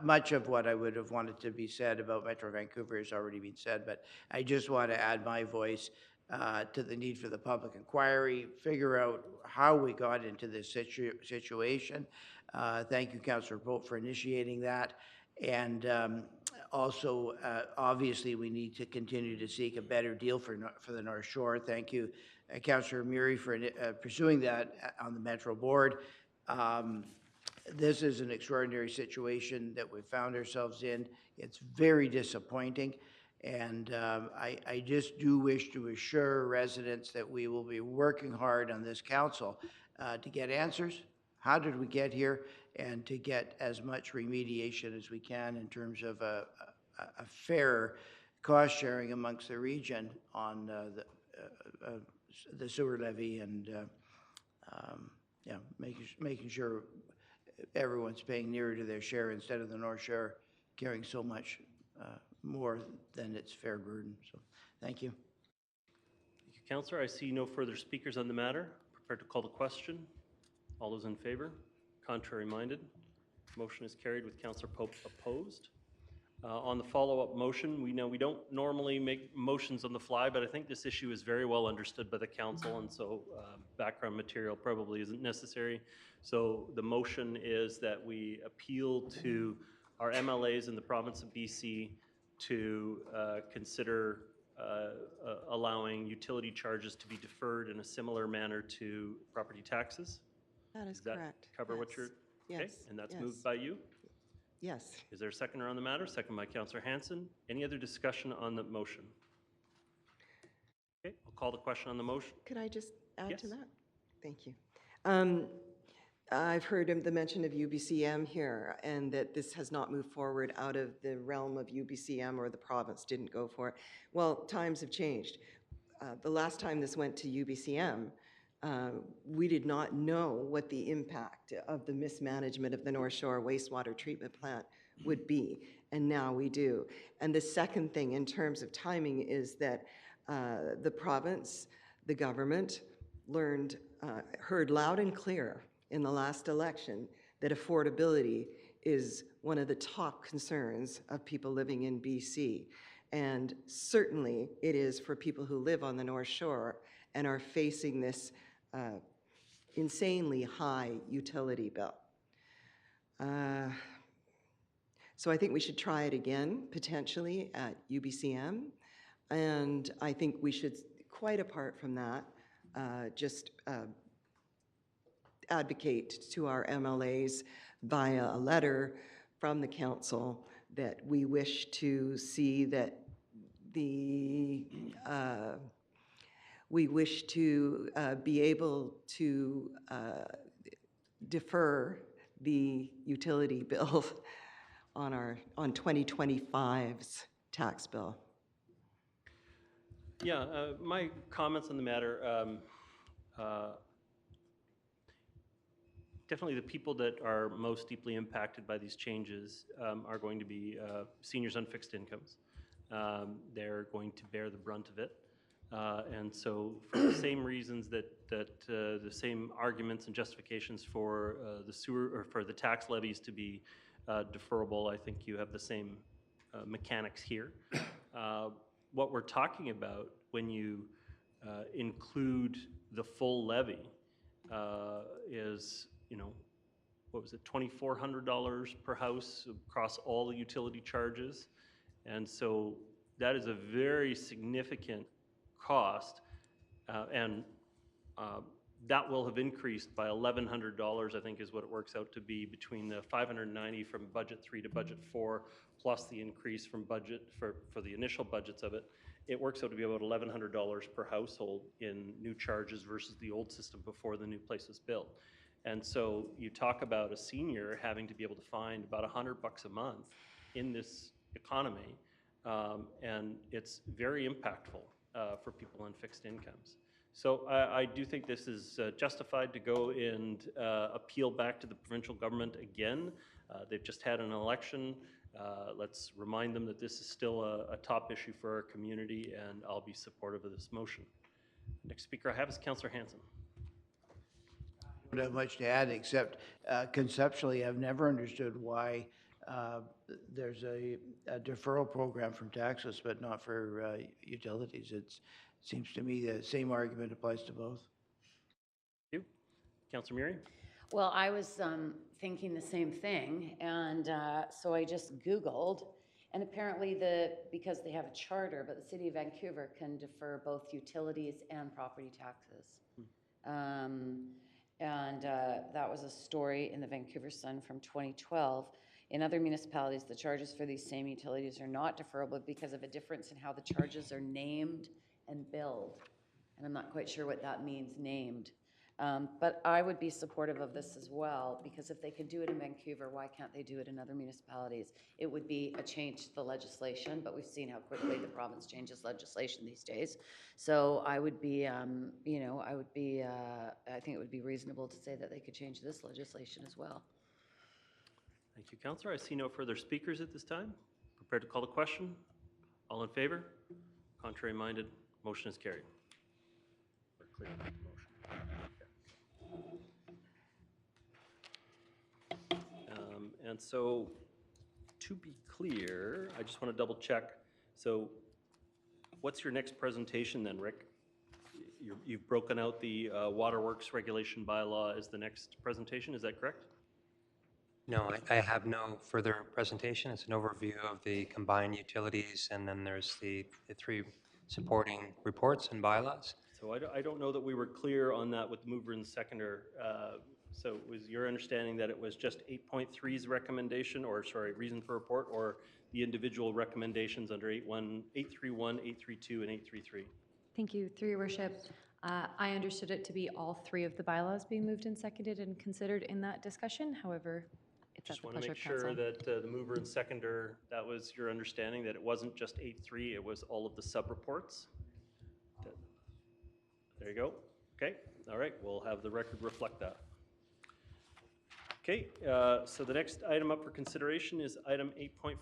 much of what I would have wanted to be said about Metro Vancouver has already been said, but I just want to add my voice to the need for the public inquiry, figure out how we got into this situation. Thank you, Councillor Bolt, for initiating that. And also, obviously, we need to continue to seek a better deal for the North Shore. Thank you, Councillor Murray, for pursuing that on the Metro Board. This is an extraordinary situation that we've found ourselves in. It's very disappointing. And I just do wish to assure residents that we will be working hard on this council to get answers. How did we get here? And to get as much remediation as we can in terms of a fair cost sharing amongst the region on the sewer levy and yeah, making sure everyone's paying nearer to their share instead of the North Shore carrying so much more than its fair burden. So, thank you. Thank you, Councillor. I see no further speakers on the matter. Prepared to call the question. All those in favor? Contrary minded? Motion is carried with Councillor Pope opposed. On the follow-up motion, we know we don't normally make motions on the fly, but I think this issue is very well understood by the council, and so background material probably isn't necessary. So the motion is that we appeal to our MLAs in the province of BC to consider allowing utility charges to be deferred in a similar manner to property taxes. That is Does that correct. cover what Yes. you're, okay? Yes. And that's Yes. moved by you? Yes. Is there a seconder on the matter? Second by Councillor Hanson. Any other discussion on the motion? Okay, I'll call the question on the motion. Could I just add to Yes. that? Thank you. I've heard the mention of UBCM here, and that this has not moved forward out of the realm of UBCM, or the province didn't go for it. Well, times have changed. The last time this went to UBCM, we did not know what the impact of the mismanagement of the North Shore wastewater treatment plant would be, and now we do. And the second thing in terms of timing is that the province, the government, heard loud and clear in the last election that affordability is one of the top concerns of people living in BC. And certainly it is for people who live on the North Shore and are facing this insanely high utility bill. So I think we should try it again, potentially at UBCM. And I think we should, quite apart from that, just advocate to our MLAs via a letter from the council that we wish to see that we wish to be able to defer the utility bill on 2025's tax bill. Yeah, my comments on the matter, definitely the people that are most deeply impacted by these changes are going to be seniors on fixed incomes. They're going to bear the brunt of it. And so for the same reasons that the same arguments and justifications for the sewer or for the tax levies to be deferrable, I think you have the same mechanics here. What we're talking about when you include the full levy is, you know, what was it, $2,400 per house across all the utility charges. And so that is a very significant cost. And that will have increased by $1,100, I think is what it works out to be, between the 590 from budget 3 to budget 4, plus the increase from budget for the initial budgets of it. It works out to be about $1,100 per household in new charges versus the old system before the new place was built. And so you talk about a senior having to be able to find about $100 a month in this economy, and it's very impactful for people on fixed incomes. So I do think this is justified to go and appeal back to the provincial government again. They've just had an election. Let's remind them that this is still a top issue for our community, and I'll be supportive of this motion. Next speaker I have is Councillor Hanson. I don't have much to add, except conceptually, I've never understood why there's a deferral program from taxes, but not for utilities. It seems to me the same argument applies to both. Thank you. Councillor Murray? Well, I was thinking the same thing, and so I just Googled, and apparently because they have a charter, but the City of Vancouver can defer both utilities and property taxes. And that was a story in the Vancouver Sun from 2012. In other municipalities, the charges for these same utilities are not deferrable because of a difference in how the charges are named and billed. And I'm not quite sure what that means, named. But I would be supportive of this as well, because if they can do it in Vancouver, why can't they do it in other municipalities? It would be a change to the legislation, but we've seen how quickly the province changes legislation these days. So I would be, I think it would be reasonable to say that they could change this legislation as well. Thank you, Councillor. I see no further speakers at this time. Prepared to call the question? All in favor? Contrary minded? Motion is carried. We're clear on the motion. And so, to be clear, I just want to double check. So, what's your next presentation then, Rick? You've broken out the waterworks regulation bylaw as the next presentation, is that correct? No, I have no further presentation. It's an overview of the combined utilities, and then there's the 3 supporting reports and bylaws. So I don't know that we were clear on that with the mover and seconder. So was your understanding that it was just 8.3's recommendation, or sorry, reason for report, or the individual recommendations under 8.1, 8.3.1, 8.3.2, and 8.3.3? Thank you. Through your worship, I understood it to be all 3 of the bylaws being moved and seconded and considered in that discussion. However, if that's Just the want to pleasure make of sure council. that the mover and seconder, that was your understanding, that it wasn't just 8.3, it was all of the sub-reports? There you go. Okay. All right. We'll have the record reflect that. Okay. So the next item up for consideration is item 8.4.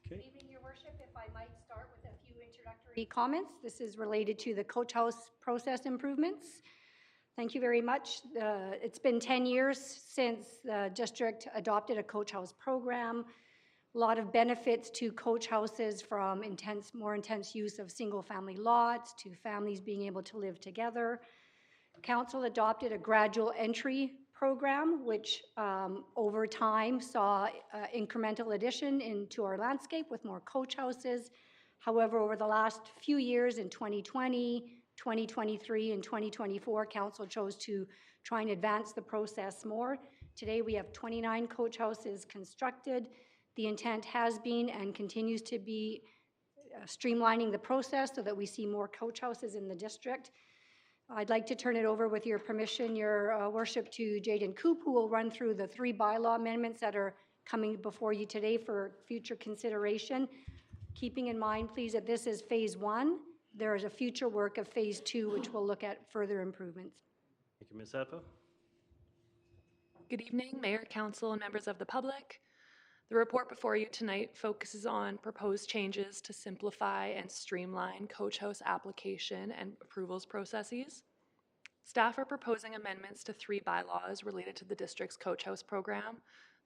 Good evening, Your Worship. If I might start with a few introductory comments. This is related to the coach house process improvements. Thank you very much. It's been 10 years since the district adopted a coach house program. A lot of benefits to coach houses, from more intense use of single-family lots to families being able to live together. Council adopted a gradual entry program, which over time saw incremental addition into our landscape with more coach houses. However, over the last few years, in 2020, 2023, and 2024, Council chose to try and advance the process more. Today, we have 29 coach houses constructed. The intent has been and continues to be streamlining the process so that we see more coach houses in the district. I'd like to turn it over, with your permission, Your Worship, to Jayden Coop, who will run through the 3 bylaw amendments that are coming before you today for future consideration. Keeping in mind, please, that this is phase 1. There is a future work of phase 2, which will look at further improvements. Thank you, Ms. Advo. Good evening, Mayor, Council, and members of the public. The report before you tonight focuses on proposed changes to simplify and streamline coach house application and approvals processes. Staff are proposing amendments to 3 bylaws related to the district's coach house program,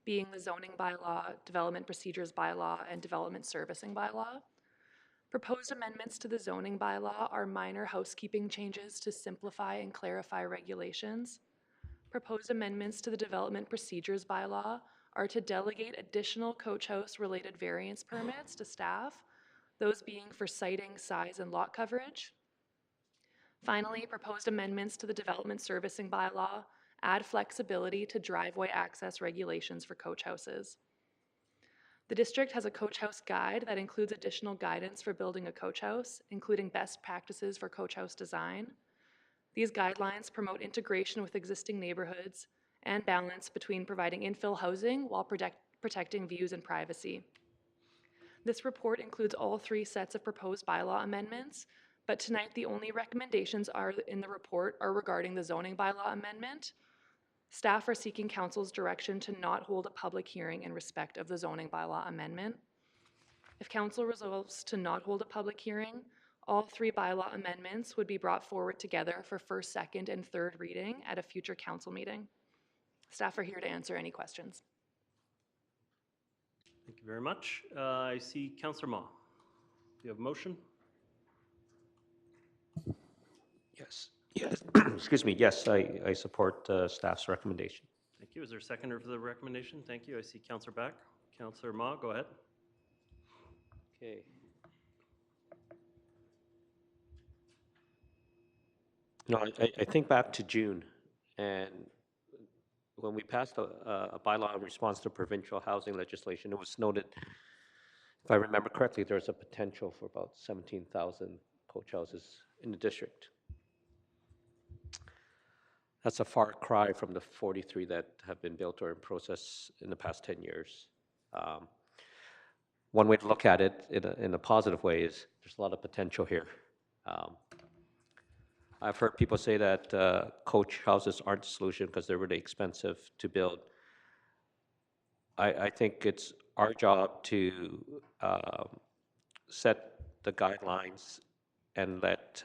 being the zoning bylaw, development procedures bylaw, and development servicing bylaw. Proposed amendments to the zoning bylaw are minor housekeeping changes to simplify and clarify regulations. Proposed amendments to the development procedures bylaw are to delegate additional coach house-related variance permits to staff, those being for siting, size, and lot coverage. Finally, proposed amendments to the development servicing bylaw add flexibility to driveway access regulations for coach houses. The district has a coach house guide that includes additional guidance for building a coach house, including best practices for coach house design. These guidelines promote integration with existing neighborhoods and balance between providing infill housing while protecting views and privacy. This report includes all 3 sets of proposed bylaw amendments, but tonight the only recommendations in the report are regarding the zoning bylaw amendment. Staff are seeking council's direction to not hold a public hearing in respect of the zoning bylaw amendment. If council resolves to not hold a public hearing, all 3 bylaw amendments would be brought forward together for first, second, and third reading at a future council meeting. Staff are here to answer any questions. Thank you very much. I see Councillor Ma. Do you have a motion? Yes. Yes. Excuse me. Yes, I support staff's recommendation. Thank you. Is there a seconder for the recommendation? Thank you. I see Councillor Back. Councillor Ma, go ahead. Okay. No, I think back to June, and when we passed a bylaw in response to provincial housing legislation, it was noted, if I remember correctly, there's a potential for about 17,000 coach houses in the district. That's a far cry from the 43 that have been built or in process in the past 10 years. One way to look at it in a positive way is there's a lot of potential here. I've heard people say that coach houses aren't the solution because they're really expensive to build. I think it's our job to set the guidelines and let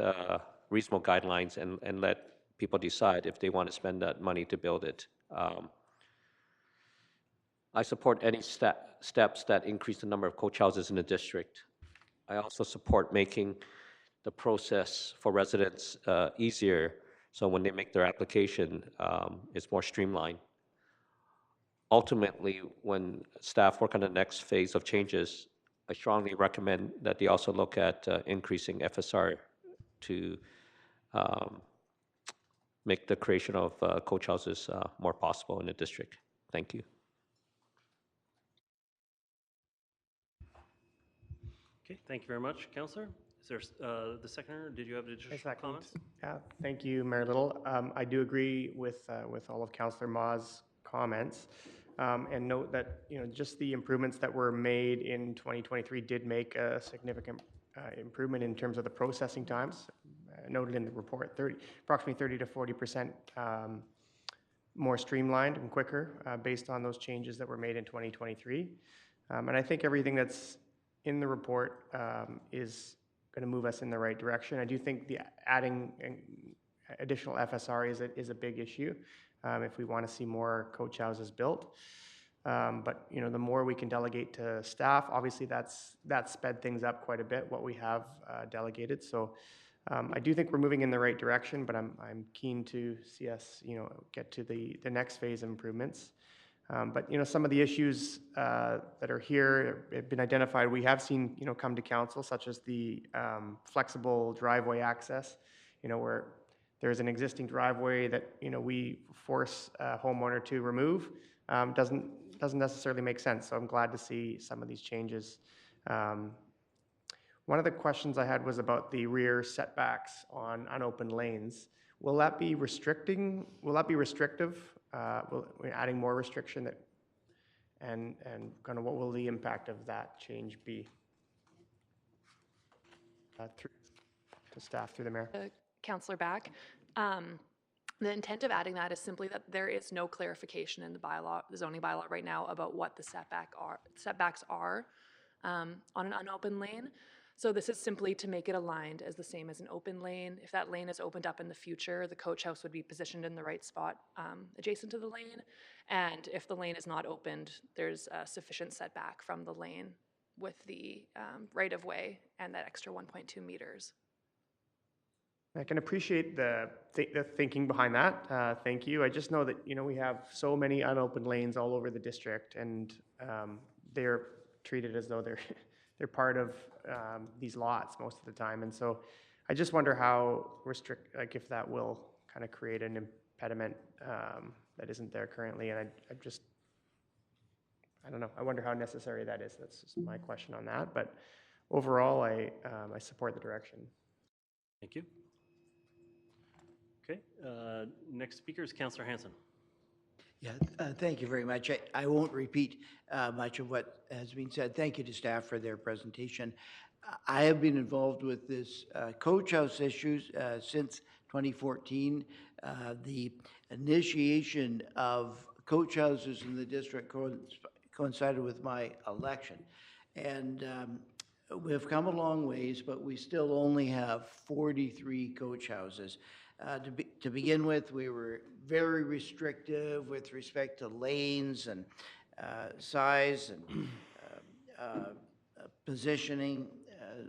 reasonable guidelines and let people decide if they want to spend that money to build it. I support any steps that increase the number of coach houses in the district. I also support making the process for residents easier, so when they make their application, it's more streamlined. Ultimately, when staff work on the next phase of changes, I strongly recommend that they also look at increasing FSR to make the creation of coach houses more possible in the district. Thank you. Okay, thank you very much, Councillor. Is there the seconder? Did you have additional comments? Yeah, thank you, Mayor Little. I do agree with all of Councillor Ma's comments, and note that just the improvements that were made in 2023 did make a significant improvement in terms of the processing times. Noted in the report, approximately 30 to 40% more streamlined and quicker based on those changes that were made in 2023. And I think everything that's in the report is going to move us in the right direction. I do think the adding additional FSR is a big issue if we want to see more coach houses built. But the more we can delegate to staff, obviously that's sped things up quite a bit, what we have delegated. So I do think we're moving in the right direction, but I'm keen to see us get to the next phase of improvements. But some of the issues that are here have been identified. We have seen come to council, such as the flexible driveway access, where there's an existing driveway that we force a homeowner to remove. Doesn't necessarily make sense. So I'm glad to see some of these changes. One of the questions I had was about the rear setbacks on unopened lanes. Will that be restricting? Will that be restrictive? We're adding more restriction and kind of what will the impact of that change be? Through to staff, through the mayor. Councillor Back. The intent of adding that is simply that there is no clarification in the bylaw, the zoning bylaw right now about what the setbacks are on an unopened lane. So this is simply to make it aligned as the same as an open lane. If that lane is opened up in the future, the coach house would be positioned in the right spot adjacent to the lane. And if the lane is not opened, there's a sufficient setback from the lane with the right-of-way and that extra 1.2 meters. I can appreciate the thinking behind that. Thank you. I just know that, we have so many unopened lanes all over the district, and they're treated as though they're they're part of these lots most of the time. And so I just wonder how like if that will kind of create an impediment that isn't there currently. And I don't know. I wonder how necessary that is. That's just my question on that. But overall, I support the direction. Thank you. Okay, next speaker is Councillor Hanson. Yeah, thank you very much. I won't repeat much of what has been said. Thank you to staff for their presentation. I have been involved with this coach house issues since 2014. The initiation of coach houses in the district coincided with my election. And we've come a long ways, but we still only have 43 coach houses. To begin with, we were very restrictive with respect to lanes and size and positioning,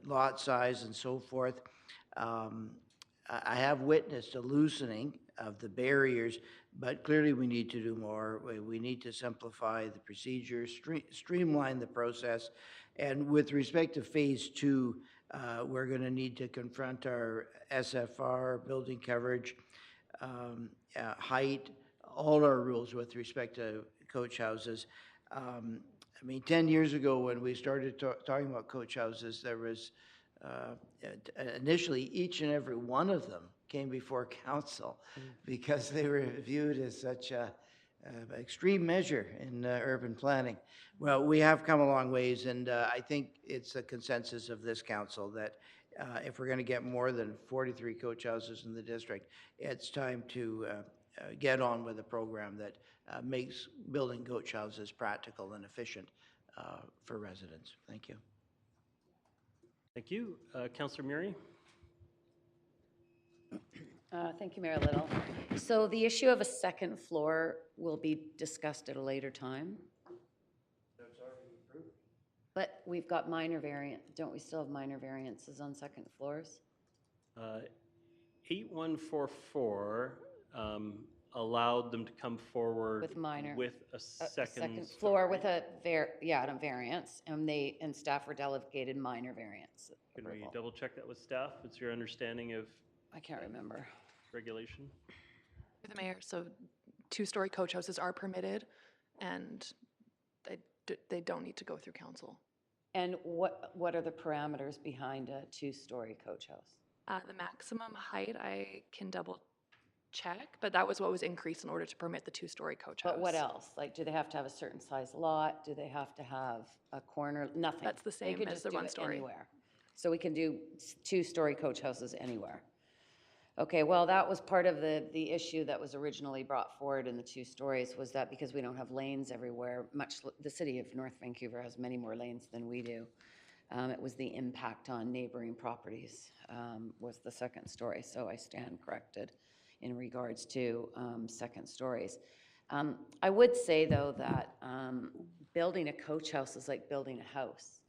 lot size, and so forth. I have witnessed a loosening of the barriers, but clearly we need to do more. We need to simplify the procedures, streamline the process. And with respect to phase 2, we're going to need to confront our SFR, building coverage, height, all our rules with respect to coach houses. I mean, 10 years ago when we started talking about coach houses, there was initially each and every one of them came before council because they were viewed as such a extreme measure in urban planning. Well, we have come a long ways, and I think it's a consensus of this council that if we're going to get more than 43 coach houses in the district, it's time to get on with a program that makes building coach houses practical and efficient for residents. Thank you. Thank you. Councillor Murray? Thank you, Mayor Little. So the issue of a second floor will be discussed at a later time. That's already approved. But we've got minor variant, don't we still have minor variances on second floors? 8144 allowed them to come forward With minor. with a second Floor with a variance, and staff were delegated minor variance. Can we approval. double check that with staff? What's your understanding of I can't remember. regulation? The mayor, so two-story coach houses are permitted, and they don't need to go through council. And what are the parameters behind a two-story coach house? The maximum height, I can double check, but that was what was increased in order to permit the two-story coach house. But what else? Like, do they have to have a certain size lot? Do they have to have a corner? Nothing. That's the They same could as just the do it one-story. anywhere. So we can do two-story coach houses anywhere. Okay, well, that was part of the issue that was originally brought forward in the 2 stories, was that because we don't have lanes everywhere, the city of North Vancouver has many more lanes than we do. It was the impact on neighboring properties was the second story, so I stand corrected in regards to second stories. I would say, though, that building a coach house is like building a house.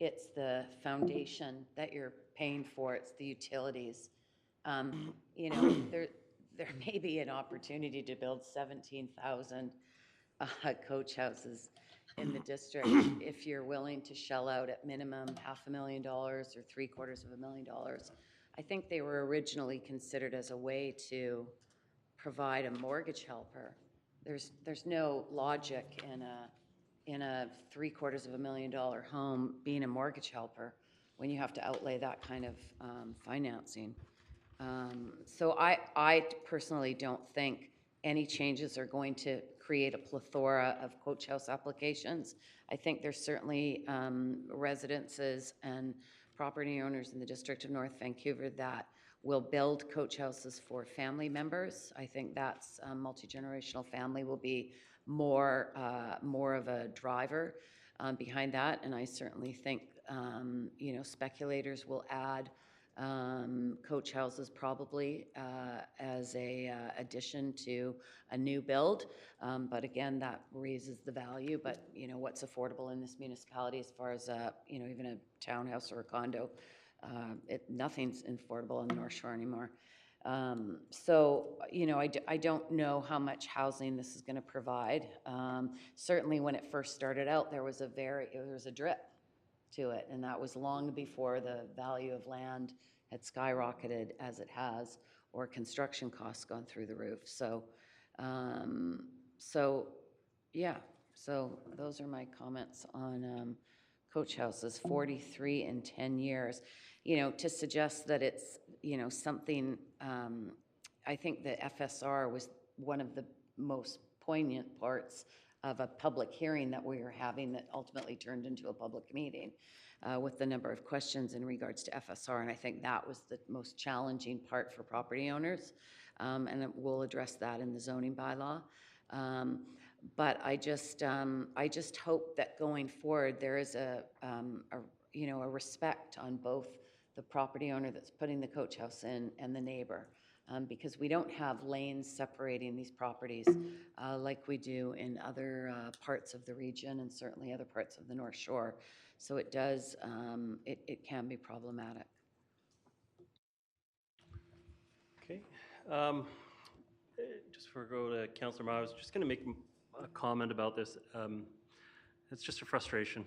It's the foundation that you're paying for, it's the utilities. You know, there may be an opportunity to build 17,000 coach houses in the district if you're willing to shell out at minimum $500,000 or $750,000. I think they were originally considered as a way to provide a mortgage helper. There's no logic in a $750,000 home being a mortgage helper when you have to outlay that kind of financing. So I personally don't think any changes are going to create a plethora of coach house applications. I think there's certainly residences and property owners in the District of North Vancouver that will build coach houses for family members. I think that's multi-generational family will be more of a driver behind that, and I certainly think you know, speculators will add coach houses probably as a addition to a new build, but again, that raises the value. But you know, what's affordable in this municipality as far as you know, even a townhouse or a condo Nothing's affordable on the North Shore anymore. So, you know, I don't know how much housing this is going to provide. Certainly when it first started out, there was a drip to it, and that was long before the value of land had skyrocketed as it has, or construction costs gone through the roof. So, yeah, so those are my comments on coach houses, 43 in 10 years. You know, to suggest that it's, you know, something, I think the FSR was one of the most poignant parts of a public hearing that we were having that ultimately turned into a public meeting with the number of questions in regards to FSR. And I think that was the most challenging part for property owners. And we'll address that in the zoning bylaw. But I just hope that going forward, there is a respect on both the property owner that's putting the coach house in and the neighbor. Because we don't have lanes separating these properties like we do in other parts of the region and certainly other parts of the North Shore. So it does, it can be problematic. Okay. Just before we go to Councillor Ma, I was just going to make a comment about this. It's just a frustration.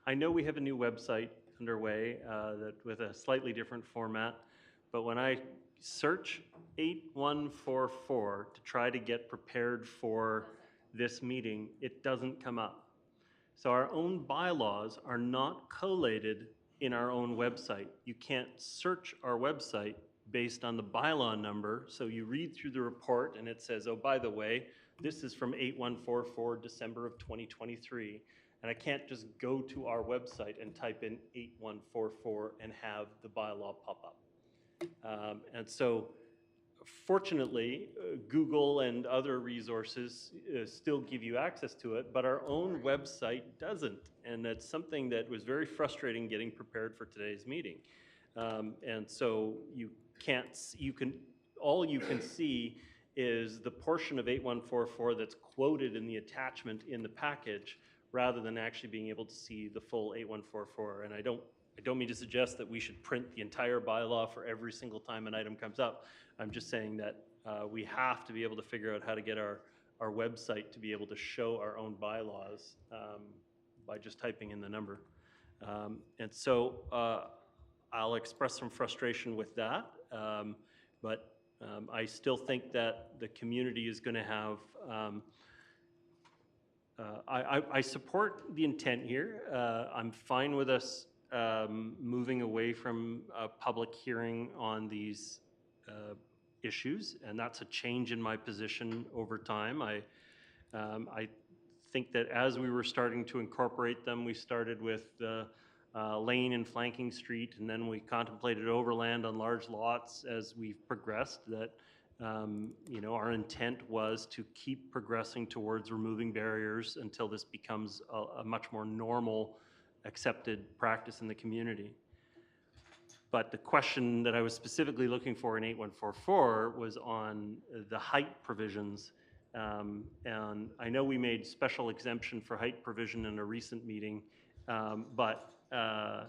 I know we have a new website underway that with a slightly different format, but when I search 8144 to try to get prepared for this meeting, it doesn't come up. So our own bylaws are not collated in our own website. You can't search our website based on the bylaw number. So you read through the report and it says, oh, by the way, this is from 8144 December of 2023. And I can't just go to our website and type in 8144 and have the bylaw pop up. And so fortunately, Google and other resources still give you access to it, but our own website doesn't. And that's something that was very frustrating getting prepared for today's meeting. And so all you can see is the portion of 8144 that's quoted in the attachment in the package, rather than actually being able to see the full 8144. And I don't mean to suggest that we should print the entire bylaw for every single time an item comes up. I'm just saying that we have to be able to figure out how to get our website to be able to show our own bylaws by just typing in the number. And so I'll express some frustration with that, but I still think that the community is going to have I support the intent here. I'm fine with us moving away from a public hearing on these issues, and that's a change in my position over time. I think that as we were starting to incorporate them, we started with lane and flanking street, and then we contemplated overland on large lots as we've progressed. That our intent was to keep progressing towards removing barriers until this becomes a much more normal, accepted practice in the community. But the question that I was specifically looking for in 8144 was on the height provisions. And I know we made special exemption for height provision in a recent meeting, but I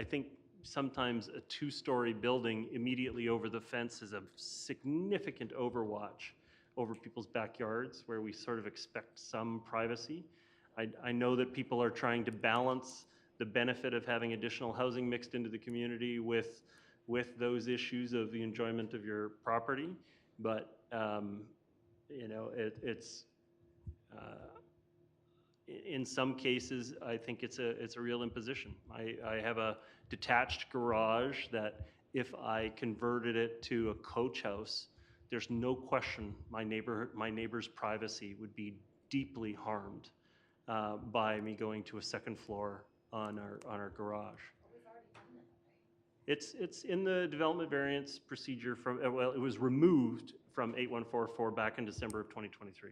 think sometimes a two-story building immediately over the fence is a significant overwatch over people's backyards, where we sort of expect some privacy. I know that people are trying to balance the benefit of having additional housing mixed into the community with those issues of the enjoyment of your property, but it's in some cases, I think it's a real imposition. I have a detached garage that if I converted it to a coach house, there's no question my neighbor's privacy would be deeply harmed by me going to a second floor on our garage. It's in the development variance procedure from, well, it was removed from 8144 back in December of 2023.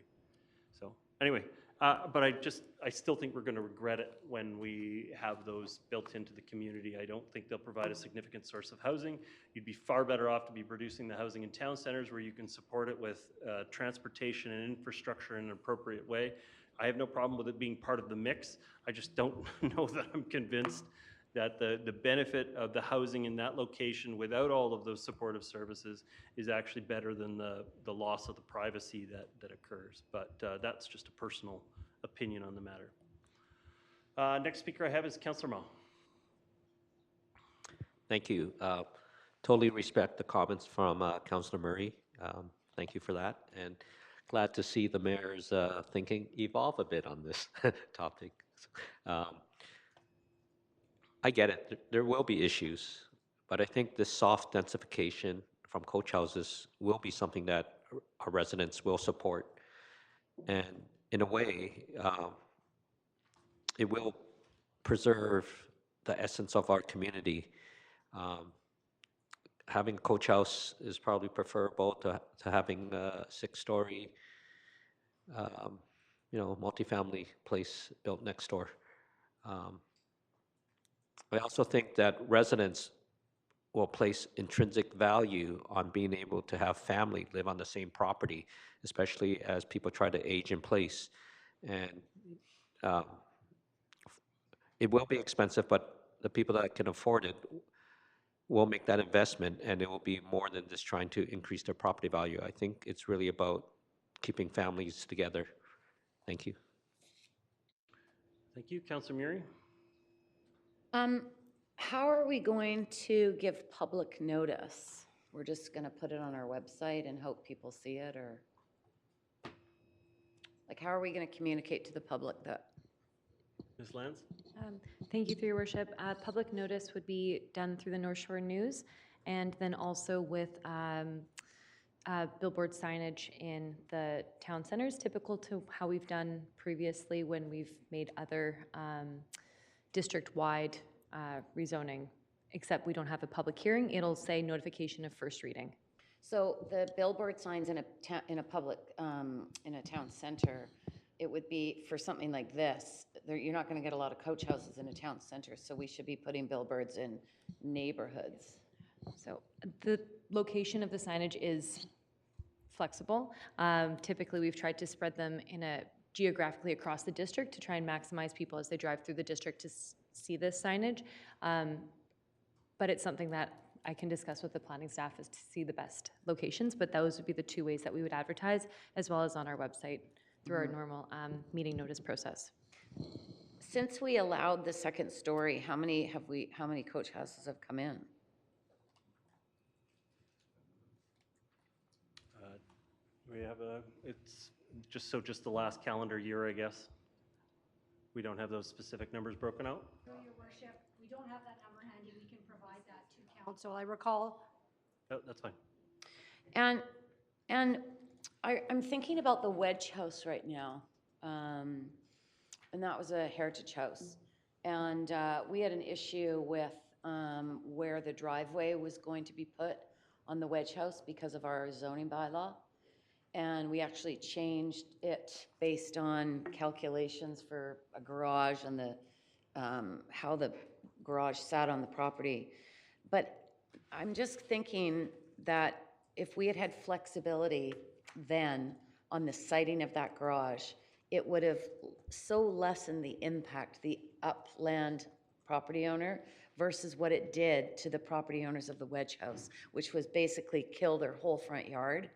So anyway, but I still think we're going to regret it when we have those built into the community. I don't think they'll provide a significant source of housing. You'd be far better off to be producing the housing in town centers where you can support it with transportation and infrastructure in an appropriate way. I have no problem with it being part of the mix. I just don't know that I'm convinced that the benefit of the housing in that location without all of those supportive services is actually better than the loss of the privacy that occurs. But that's just a personal opinion on the matter. Next speaker I have is Councillor Mah. Thank you. Totally respect the comments from Councillor Murray. Thank you for that. And glad to see the mayor's thinking evolve a bit on this topic. I get it. There will be issues, but I think this soft densification from coach houses will be something that our residents will support. And in a way, it will preserve the essence of our community. Having a coach house is probably preferable to having a 6-story, multifamily place built next door. I also think that residents will place intrinsic value on being able to have family live on the same property, especially as people try to age in place. And it will be expensive, but the people that can afford it will make that investment, and it will be more than just trying to increase their property value. I think it's really about keeping families together. Thank you. Thank you. Councillor Murray? How are we going to give public notice? We're just going to put it on our website and hope people see it, or like, how are we going to communicate to the public that? Ms. Lance? Thank you, through your worship. Public notice would be done through the North Shore News, and then also with billboard signage in the town centers, typical to how we've done previously when we've made other district-wide rezoning, except we don't have a public hearing. It'll say notification of first reading. So the billboard signs in a public, in a town center, it would be for something like this. You're not going to get a lot of coach houses in a town center, so we should be putting billboards in neighborhoods. So the location of the signage is flexible. Typically, we've tried to spread them geographically across the district to try and maximize people as they drive through the district to see this signage. But it's something that I can discuss with the planning staff is to see the best locations, but those would be the 2 ways that we would advertise, as well as on our website through our normal meeting notice process. Since we allowed the second story, how many coach houses have come in? We have it's just the last calendar year, I guess. We don't have those specific numbers broken out. No, Your Worship, we don't have that number handy. We can provide that to council. I recall. Oh, that's fine. And I'm thinking about the Wedge House right now, and that was a heritage house. And we had an issue with where the driveway was going to be put on the Wedge House because of our zoning bylaw. And we actually changed it based on calculations for a garage and the how the garage sat on the property. But I'm just thinking that if we had had flexibility then on the siting of that garage, it would have so lessened the impact, the upland property owner, versus what it did to the property owners of the Wedge House, which was basically kill their whole front yard.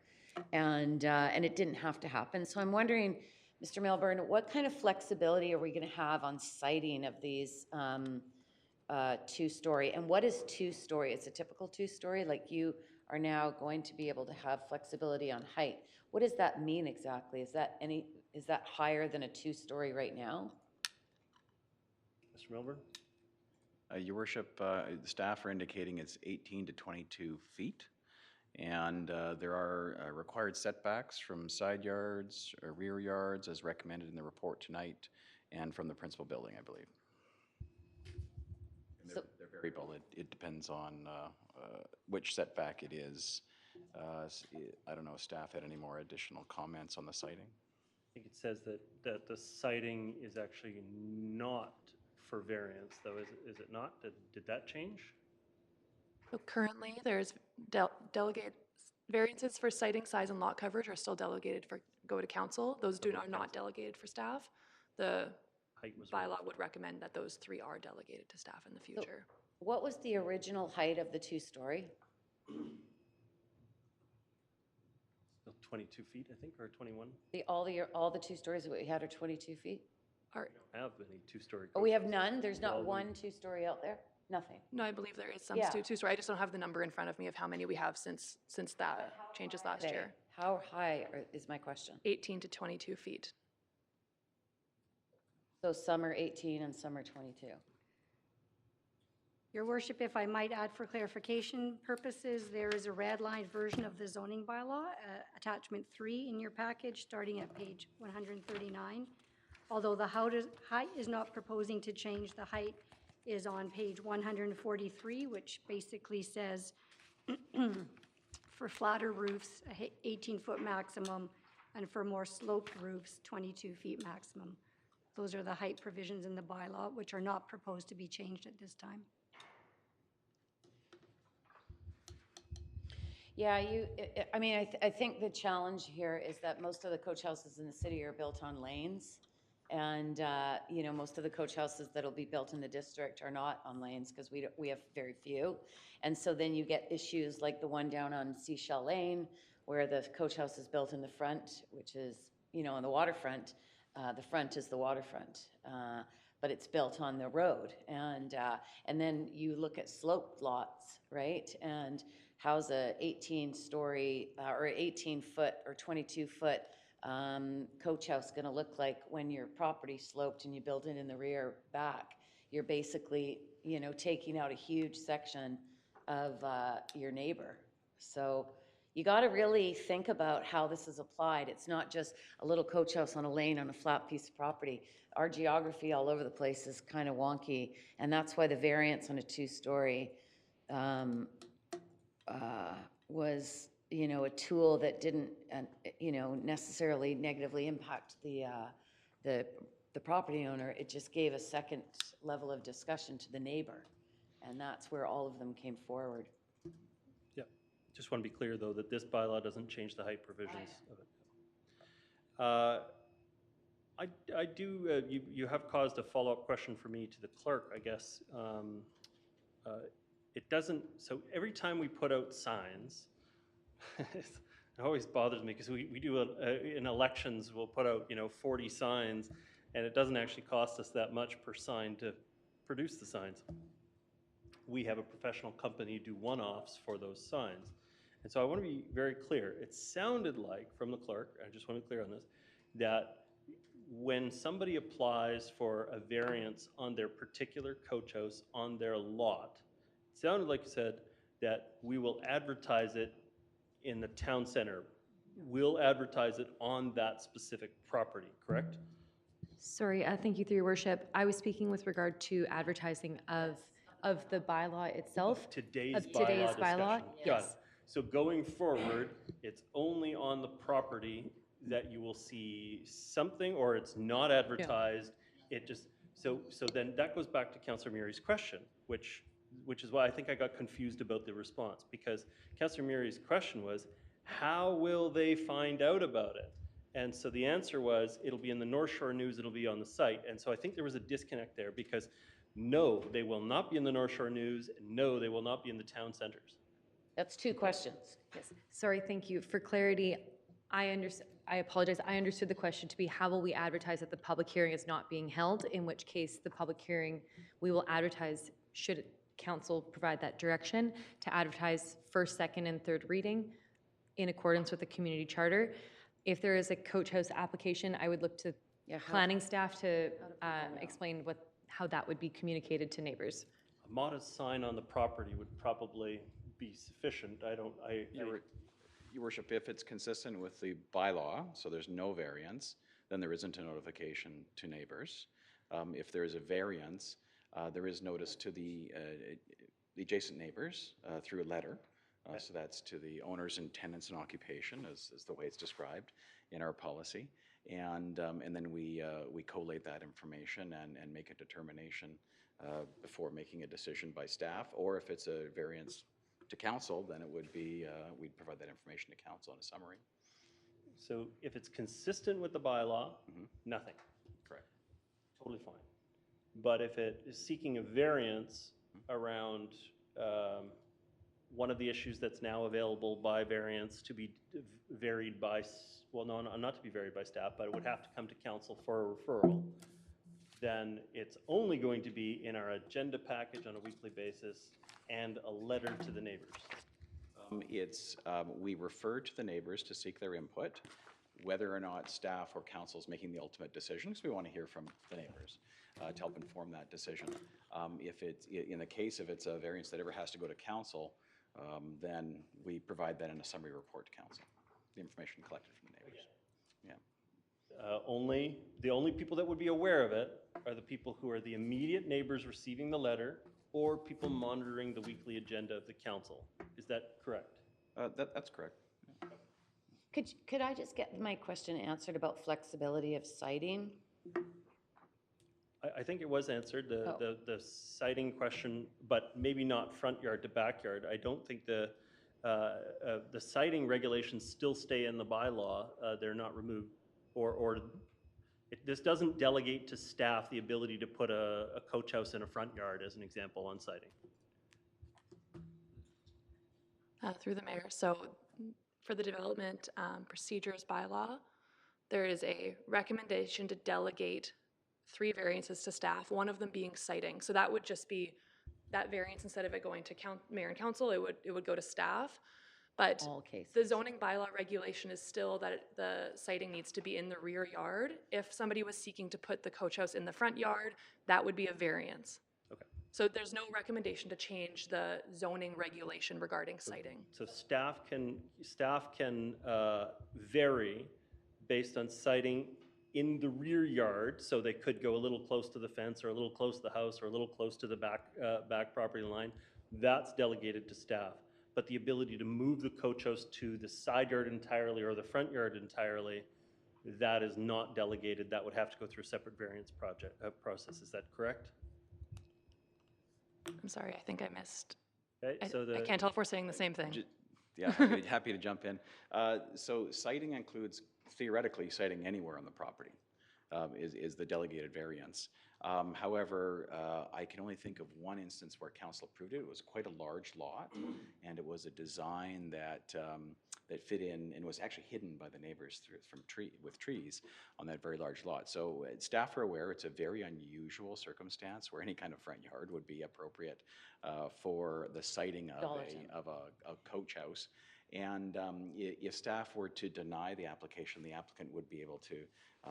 And it didn't have to happen. So I'm wondering, Mr. Milburn, what kind of flexibility are we going to have on siting of these 2-story? And what is 2-story? It's a typical 2-story, like you are now going to be able to have flexibility on height. What does that mean exactly? Is that higher than a 2-story right now? Mr. Milburn? Your Worship, the staff are indicating it's 18 to 22 feet. And there are required setbacks from side yards, rear yards, as recommended in the report tonight, and from the principal building, I believe. And they're variable. It depends on which setback it is. I don't know if staff had any more additional comments on the siting. I think it says that the citing is actually not for variance, though, is it not? Did that change? So currently, there's delegated variances for siting size and lot coverage are still delegated go to council. Those are not delegated for staff. The height was. bylaw would recommend that those 3 are delegated to staff in the future. What was the original height of the two-story? Still 22 feet, I think, or 21? All the two stories that we had are 22 feet? Are, I have any two-story. Oh, we have none? There's Well, not we- one two-story out there? Nothing? no, I believe there is some Yeah. two-story. I just don't have the number in front of me of how many we have since that changes last Okay. year. How high is my question? 18 to 22 feet. So some are 18 and some are 22. Your worship, if I might add for clarification purposes, there is a red-line version of the zoning bylaw, attachment 3 in your package, starting at page 139. Although the height is not proposing to change, the height is on page 143, which basically says for flatter roofs, 18-foot maximum, and for more sloped roofs, 22 feet maximum. Those are the height provisions in the bylaw, which are not proposed to be changed at this time. Yeah, I think the challenge here is that most of the coach houses in the city are built on lanes. And, most of the coach houses that'll be built in the district are not on lanes because we have very few. And so then you get issues like the one down on Seashell Lane where the coach house is built in the front, which is, on the waterfront. The front is the waterfront, but it's built on the road. And then you look at sloped lots, right? And how's a 18-story or 18-foot or 22-foot coach house going to look like when your property sloped and you build it in the rear back? You're basically, taking out a huge section of your neighbor. So you got to really think about how this is applied. It's not just a little coach house on a lane on a flat piece of property. Our geography all over the place is kind of wonky, and that's why the variance on a two-story was, a tool that didn't, necessarily negatively impact the property owner. It just gave a second level of discussion to the neighbor, and that's where all of them came forward. Yeah, just want to be clear, though, that this bylaw doesn't change the height provisions of it. I do, you have caused a follow-up question for me to the clerk, I guess. It doesn't, so every time we put out signs, it always bothers me because we do, in elections, we'll put out, 40 signs, and it doesn't actually cost us that much per sign to produce the signs. We have a professional company do one-offs for those signs. And so I want to be very clear. It sounded like, from the clerk, I just want to be clear on this, that when somebody applies for a variance on their particular coach house on their lot, it sounded like you said that we will advertise it in the town center. We'll advertise it on that specific property, correct? Sorry, thank you, through your worship. I was speaking with regard to advertising of the bylaw itself. Today's Of today's bylaw, discussion. Got yes. it. So going forward, it's only on the property that you will see something, or it's not advertised. It just, so then that goes back to Councillor Murray's question, which is why I think I got confused about the response, because Councillor Murray's question was, how will they find out about it? And so the answer was, it'll be in the North Shore News, it'll be on the site. And so I think there was a disconnect there, because no, they will not be in the North Shore News, and no, they will not be in the town centers. That's two questions. Yes, sorry, thank you. For clarity, I apologize. I understood the question to be, how will we advertise that the public hearing is not being held? In which case, the public hearing, we will advertise, should council provide that direction, to advertise first, second, and third reading in accordance with the community charter. If there is a coach house application, I would look to planning staff to explain how that would be communicated to neighbors. A modest sign on the property would probably be sufficient. Your worship, if it's consistent with the bylaw, so there's no variance, then there isn't a notification to neighbors. If there is a variance, there is notice to the adjacent neighbors through a letter. So that's to the owners and tenants and occupation, is the way it's described in our policy. And then we collate that information and make a determination before making a decision by staff. Or if it's a variance to council, then it would be, we'd provide that information to council in a summary. So if it's consistent with the bylaw, nothing. Correct. totally fine. But if it is seeking a variance around one of the issues that's now available by variance to be varied by, well, no, not to be varied by staff, but it would have to come to council for a referral, then it's only going to be in our agenda package on a weekly basis and a letter to the neighbors. We refer to the neighbors to seek their input, whether or not staff or council is making the ultimate decision, because we want to hear from the neighbors to help inform that decision. If it's, in the case if it's a variance that ever has to go to council, then we provide that in a summary report to council, the information collected from the neighbors. Yeah. The only people that would be aware of it are the people who are the immediate neighbors receiving the letter or people monitoring the weekly agenda of the council. Is that correct? That's correct. Could I just get my question answered about flexibility of siting? I think it was answered, the siting question, but maybe not front yard to backyard. I don't think the siting regulations still stay in the bylaw. They're not removed, this doesn't delegate to staff the ability to put a coach house in a front yard, as an example, on siting. Through the mayor. So for the development procedures bylaw, there is a recommendation to delegate 3 variances to staff, one of them being siting. So that would just be that variance, instead of it going to mayor and council, it would go to staff. But All cases. the zoning bylaw regulation is still that the siting needs to be in the rear yard. If somebody was seeking to put the coach house in the front yard, that would be a variance. Okay. So there's no recommendation to change the zoning regulation regarding siting. So staff can vary based on siting in the rear yard, so they could go a little close to the fence or a little close to the house or a little close to the back property line. That's delegated to staff. But the ability to move the coach house to the side yard entirely or the front yard entirely, that is not delegated. That would have to go through a separate variance process. Is that correct? I'm sorry, I think I missed. Okay, I can't tell if we're saying the same thing. Yeah, happy to jump in. So siting includes, theoretically, siting anywhere on the property is the delegated variance. However, I can only think of one instance where council approved it. It was quite a large lot, and it was a design that fit in and was actually hidden by the neighbors with trees on that very large lot. So staff are aware it's a very unusual circumstance where any kind of front yard would be appropriate for the siting of a coach house. And if staff were to deny the application, the applicant would be able to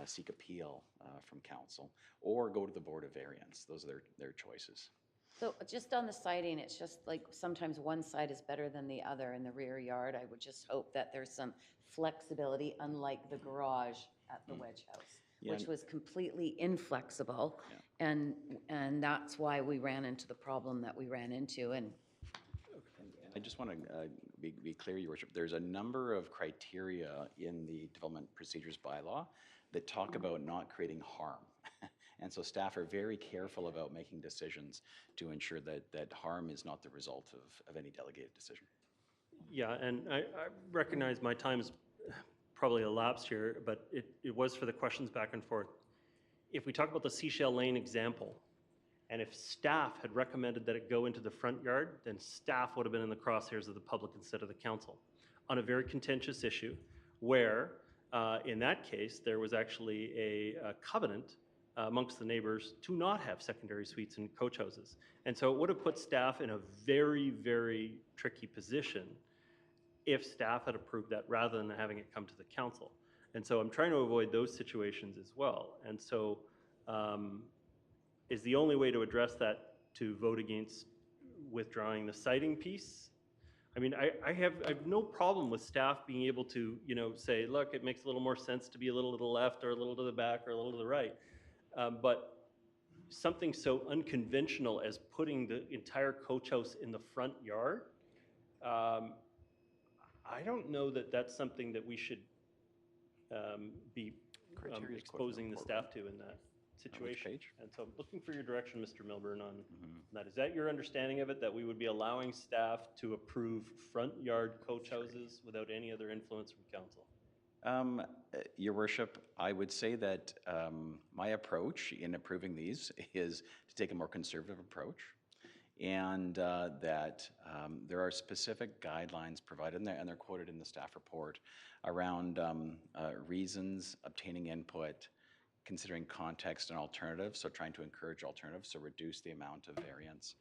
seek appeal from council or go to the Board of Variance. Those are their choices. So just on the siting, it's just like sometimes one side is better than the other in the rear yard. I would just hope that there's some flexibility, unlike the garage at the Wedge House, which was completely inflexible. Yeah. And that's why we ran into the problem that we ran into. And I just want to be clear, Your Worship, there's a number of criteria in the development procedures bylaw that talk about not creating harm. And so staff are very careful about making decisions to ensure that harm is not the result of any delegated decision. Yeah, and I recognize my time is probably elapsed here, but it was for the questions back and forth. If we talk about the Seashell Lane example, and if staff had recommended that it go into the front yard, then staff would have been in the crosshairs of the public instead of the council on a very contentious issue where, in that case, there was actually a covenant amongst the neighbors to not have secondary suites and coach houses. And so it would have put staff in a very, very tricky position if staff had approved that rather than having it come to the council. And so I'm trying to avoid those situations as well. And so is the only way to address that to vote against withdrawing the siting piece? I mean, I have no problem with staff being able to, say, look, it makes a little more sense to be a little to the left or a little to the back or a little to the right. But something so unconventional as putting the entire coach house in the front yard, I don't know that that's something that we should be exposing the staff to in that situation. And so I'm looking for your direction, Mr. Milburn, on that. Is that your understanding of it, that we would be allowing staff to approve front yard coach houses without any other influence from council? Your worship, I would say that my approach in approving these is to take a more conservative approach, and that there are specific guidelines provided in there, and they're quoted in the staff report, around reasons, obtaining input, considering context and alternatives, so trying to encourage alternatives, so reduce the amount of variance,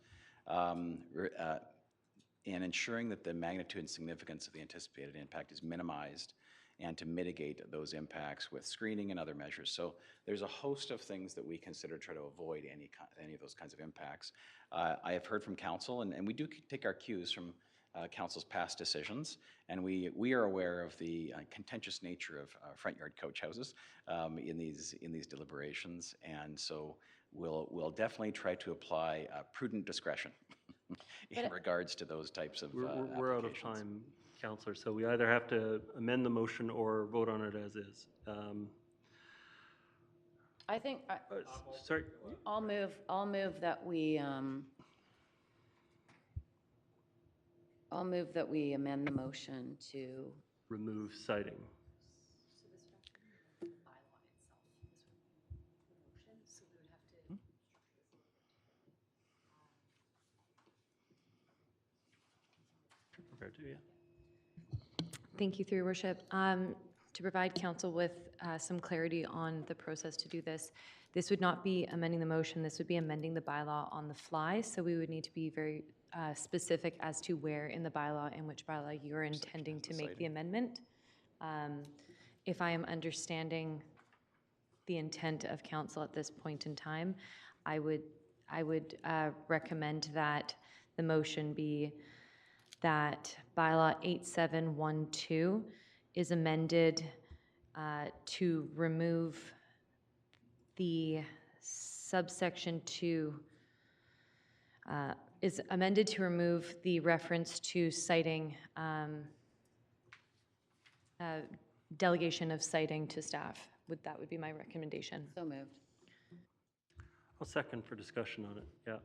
and ensuring that the magnitude and significance of the anticipated impact is minimized, and to mitigate those impacts with screening and other measures. So there's a host of things that we consider to try to avoid any of those kinds of impacts. I have heard from council, and we do take our cues from council's past decisions, and we are aware of the contentious nature of front yard coach houses in these deliberations, and so we'll definitely try to apply prudent discretion in regards to those types of We're out of time, Councillor, so we either have to amend the motion or vote on it as is. I think, Sorry. I'll move that we, I'll move that we amend the motion to. Remove citing. Prepared to, yeah. Thank you, through your worship. To provide council with some clarity on the process to do this, this would not be amending the motion, this would be amending the bylaw on the fly, so we would need to be very specific as to where in the bylaw, in which bylaw you're intending to make the amendment. If I am understanding the intent of council at this point in time, I would recommend that the motion be that bylaw 8712 is amended to remove the subsection 2, is amended to remove the reference to citing, delegation of citing to staff. That would be my recommendation. So moved. I'll second for discussion on it, yeah.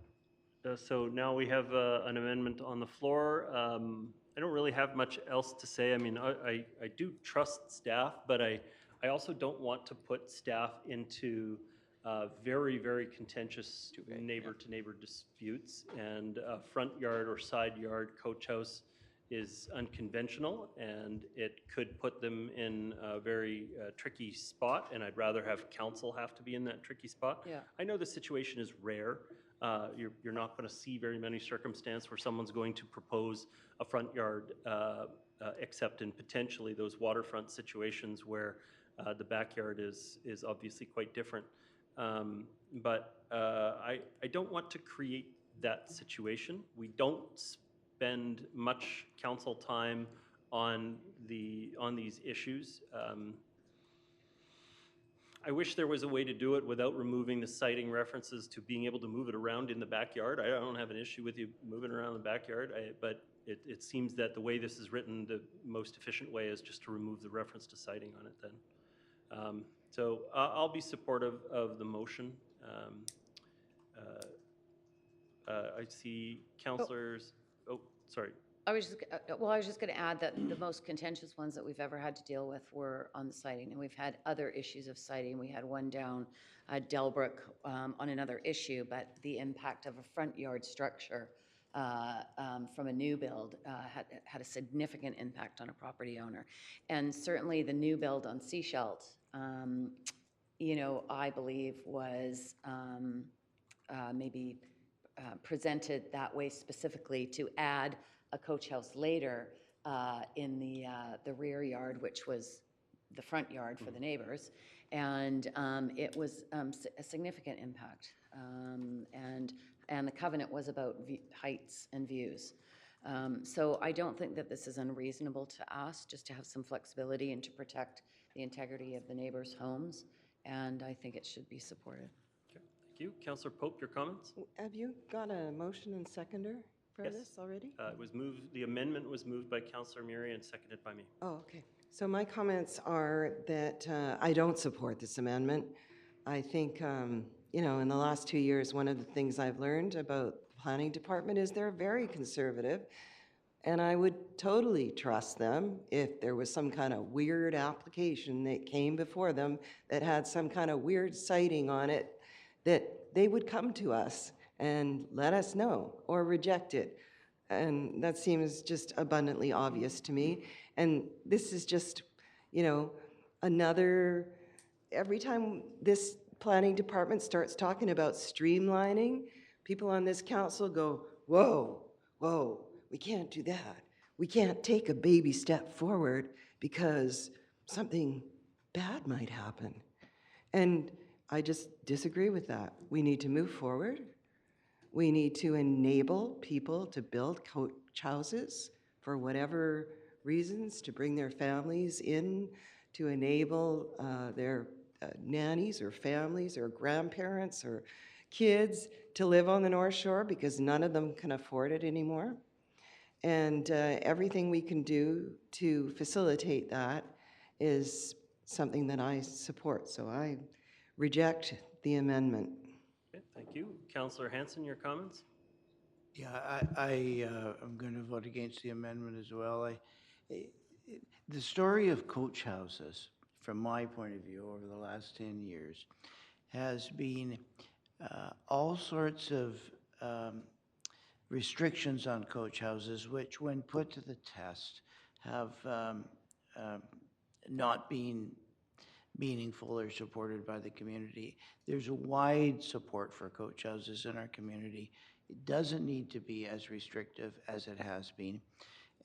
So now we have an amendment on the floor. I don't really have much else to say. I mean, I do trust staff, but I also don't want to put staff into very, very contentious neighbor-to-neighbor disputes. And front yard or side yard coach house is unconventional, and it could put them in a very tricky spot, and I'd rather have council have to be in that tricky spot. Yeah. I know the situation is rare. You're not going to see very many circumstances where someone's going to propose a front yard, except in potentially those waterfront situations where the backyard is obviously quite different. But I don't want to create that situation. We don't spend much council time on these issues. I wish there was a way to do it without removing the citing references to being able to move it around in the backyard. I don't have an issue with you moving around the backyard, but it seems that the way this is written, the most efficient way is just to remove the reference to citing on it then. So I'll be supportive of the motion. I see councillors, oh, sorry. I was just going to add that the most contentious ones that we've ever had to deal with were on the siting, and we've had other issues of siting. We had one down Delbrook on another issue, but the impact of a front yard structure from a new build had a significant impact on a property owner. And certainly the new build on Seashelt, you know, I believe was maybe presented that way specifically to add a coach house later in the rear yard, which was the front yard for the neighbors. And it was a significant impact. And the covenant was about heights and views. So I don't think that this is unreasonable to ask, just to have some flexibility and to protect the integrity of the neighbors' homes. And I think it should be supported. Okay, thank you. Councillor Pope, your comments? Have you got a motion and seconder for Yes. this already? It was moved, the amendment was moved by Councillor Murray and seconded by me. Oh, okay. So my comments are that I don't support this amendment. I think, you know, in the last 2 years, one of the things I've learned about the planning department is they're very conservative And I would totally trust them if there was some kind of weird application that came before them that had some kind of weird citing on it, that they would come to us and let us know or reject it. And that seems just abundantly obvious to me. And this is just, you know, another, every time this planning department starts talking about streamlining, people on this council go, whoa, whoa, we can't do that. We can't take a baby step forward because something bad might happen. And I just disagree with that. We need to move forward. We need to enable people to build coach houses for whatever reasons, to bring their families in, to enable their nannies or families or grandparents or kids to live on the North Shore, because none of them can afford it anymore. And everything we can do to facilitate that is something that I support. So I reject the amendment. Okay, thank you. Councillor Hanson, your comments? Yeah, I am going to vote against the amendment as well. The story of coach houses, from my point of view, over the last 10 years, has been all sorts of restrictions on coach houses, which, when put to the test, have not been meaningful or supported by the community. There's a wide support for coach houses in our community. It doesn't need to be as restrictive as it has been.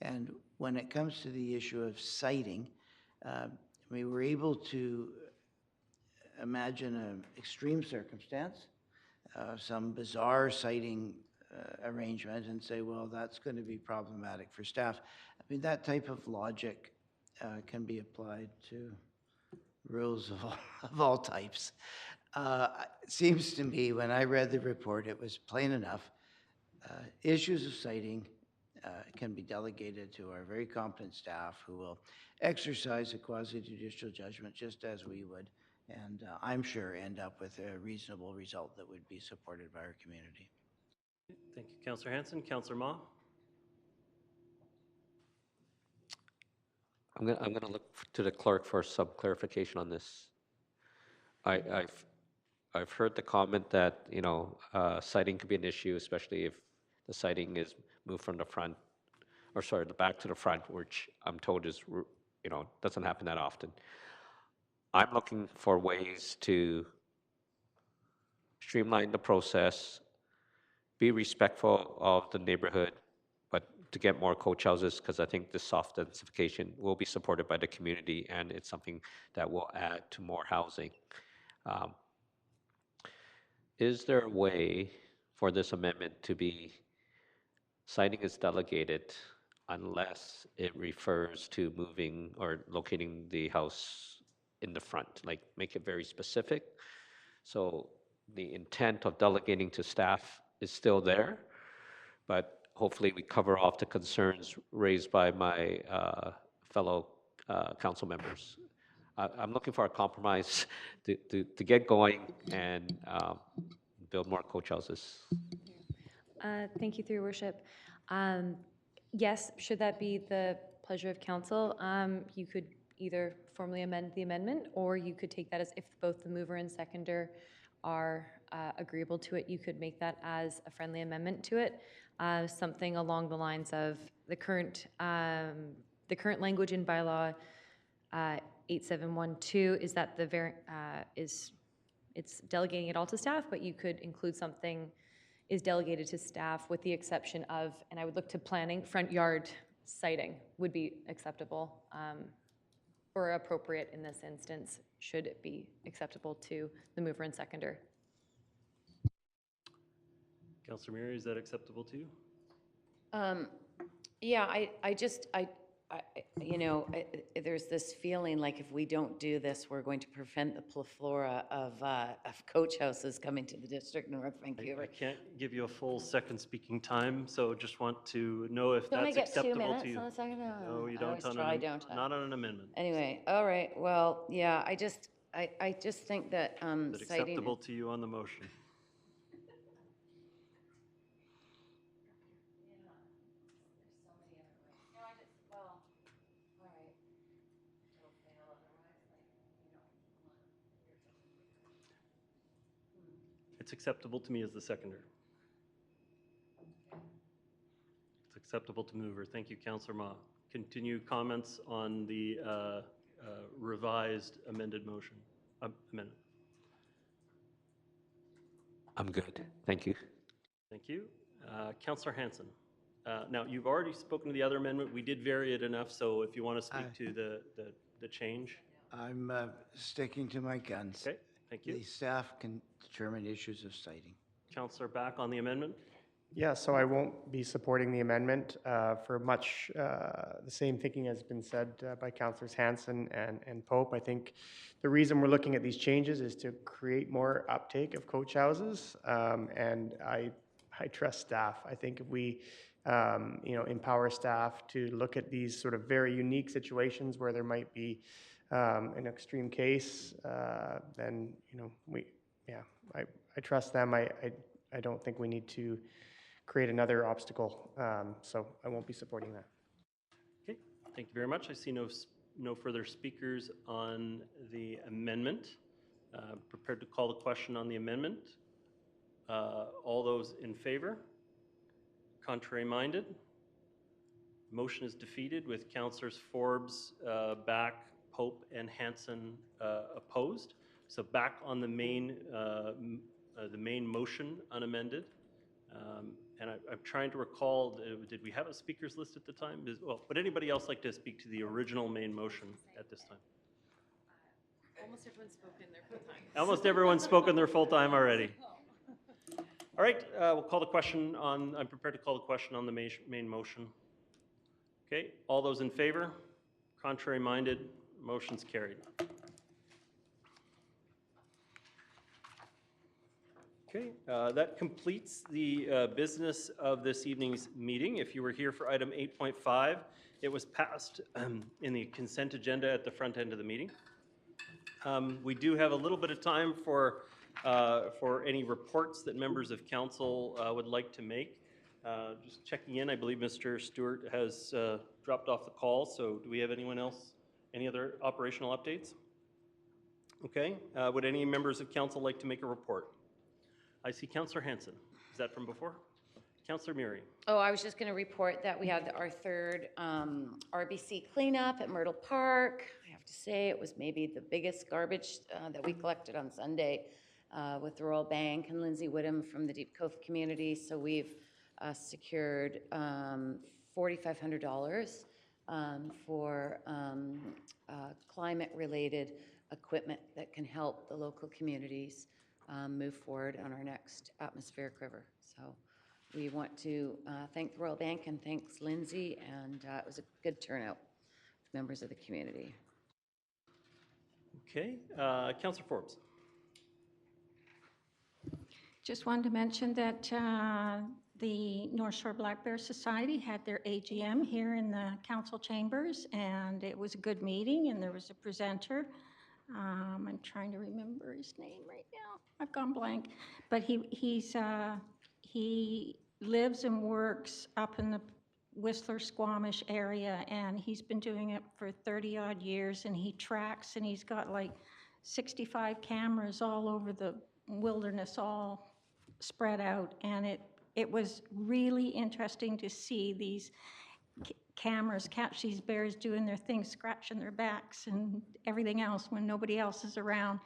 And when it comes to the issue of siting, we were able to imagine an extreme circumstance, some bizarre siting arrangement, and say, well, that's going to be problematic for staff. I mean, that type of logic can be applied to rules of all types. It seems to me, when I read the report, it was plain enough. Issues of siting can be delegated to our very competent staff, who will exercise a quasi-judicial judgment just as we would, and I'm sure end up with a reasonable result that would be supported by our community. Thank you, Councillor Hanson. Councillor Ma? I'm gonna look to the clerk for some clarification on this. I've heard the comment that, you know, siting could be an issue, especially if the siting is moved from the front, or sorry, the back to the front, which I'm told is, you know, doesn't happen that often. I'm looking for ways to streamline the process, be respectful of the neighborhood, but to get more coach houses, because I think this soft densification will be supported by the community, and it's something that will add to more housing. Is there a way for this amendment to be siting is delegated unless it refers to moving or locating the house in the front, like make it very specific? So the intent of delegating to staff is still there, but hopefully we cover off the concerns raised by my fellow council members. I'm looking for a compromise to get going and build more coach houses. Thank you, through your worship. Yes, should that be the pleasure of council, you could either formally amend the amendment, or you could take that as, if both the mover and seconder are agreeable to it, you could make that as a friendly amendment to it. Something along the lines of the current language in bylaw 8712 is that it's delegating it all to staff, but you could include something is delegated to staff with the exception of, and I would look to planning, front yard siting would be acceptable or appropriate in this instance, should it be acceptable to the mover and seconder. Councillor Murray, is that acceptable to you? Yeah, there's this feeling like if we don't do this, we're going to prevent the plethora of coach houses coming to the district North Vancouver. I can't give you a full second speaking time, so just want to know if Don't I that's get 2 acceptable minutes to you. on a second? No, you I don't always on try, an, don't I? not on an amendment. Anyway, all right, well, yeah, I just think that Is it citing. acceptable to you on the motion? It's acceptable to me as the seconder. It's acceptable to mover. Thank you, Councillor Ma. Continue comments on the revised amended motion, amendment. I'm good. Thank you. Thank you. Councillor Hanson. Now, you've already spoken to the other amendment. We did vary it enough, so if you want to speak to the change. I'm sticking to my guns. Okay, thank you. The staff can determine issues of citing. Councillor Back on the amendment. Yeah, so I won't be supporting the amendment for much the same thinking has been said by Councillors Hanson and Pope. I think the reason we're looking at these changes is to create more uptake of coach houses, and I trust staff. I think if we empower staff to look at these sort of very unique situations where there might be an extreme case, then I trust them. I don't think we need to create another obstacle, so I won't be supporting that. Okay, thank you very much. I see no further speakers on the amendment. Prepared to call the question on the amendment. All those in favor? Contrary minded? Motion is defeated with Councillors Forbes, Back, Pope, and Hanson opposed. So back on the main motion unamended. And I'm trying to recall, did we have a speakers list at the time? Would anybody else like to speak to the original main motion at this time? Almost everyone's spoken their full time. Almost everyone's spoken their full time already. All right, we'll call the question on, I'm prepared to call the question on the main motion. Okay, all those in favor? Contrary minded? Motion's carried. Okay, that completes the business of this evening's meeting. If you were here for item 8.5, it was passed in the consent agenda at the front end of the meeting. We do have a little bit of time for any reports that members of council would like to make. Just checking in, I believe Mr. Stewart has dropped off the call, so do we have anyone else? Any other operational updates? Okay, would any members of council like to make a report? I see Councillor Hanson. Is that from before? Councillor Murray. Oh, I was just going to report that we had our third RBC cleanup at Myrtle Park. I have to say it was maybe the biggest garbage that we collected on Sunday with the Royal Bank and Lindsay Whittam from the Deep Cove community. So we've secured $4,500 for climate-related equipment that can help the local communities move forward on our next atmospheric river. So we want to thank the Royal Bank and thanks Lindsay, and it was a good turnout with members of the community. Okay, Councillor Forbes. Just wanted to mention that the North Shore Black Bear Society had their AGM here in the council chambers, and it was a good meeting, and there was a presenter. I'm trying to remember his name right now. I've gone blank. But he lives and works up in the Whistler Squamish area, and he's been doing it for 30-odd years, and he tracks, and he's got like 65 cameras all over the wilderness, all spread out. And it was really interesting to see these cameras catch these bears doing their thing, scratching their backs and everything else when nobody else is around.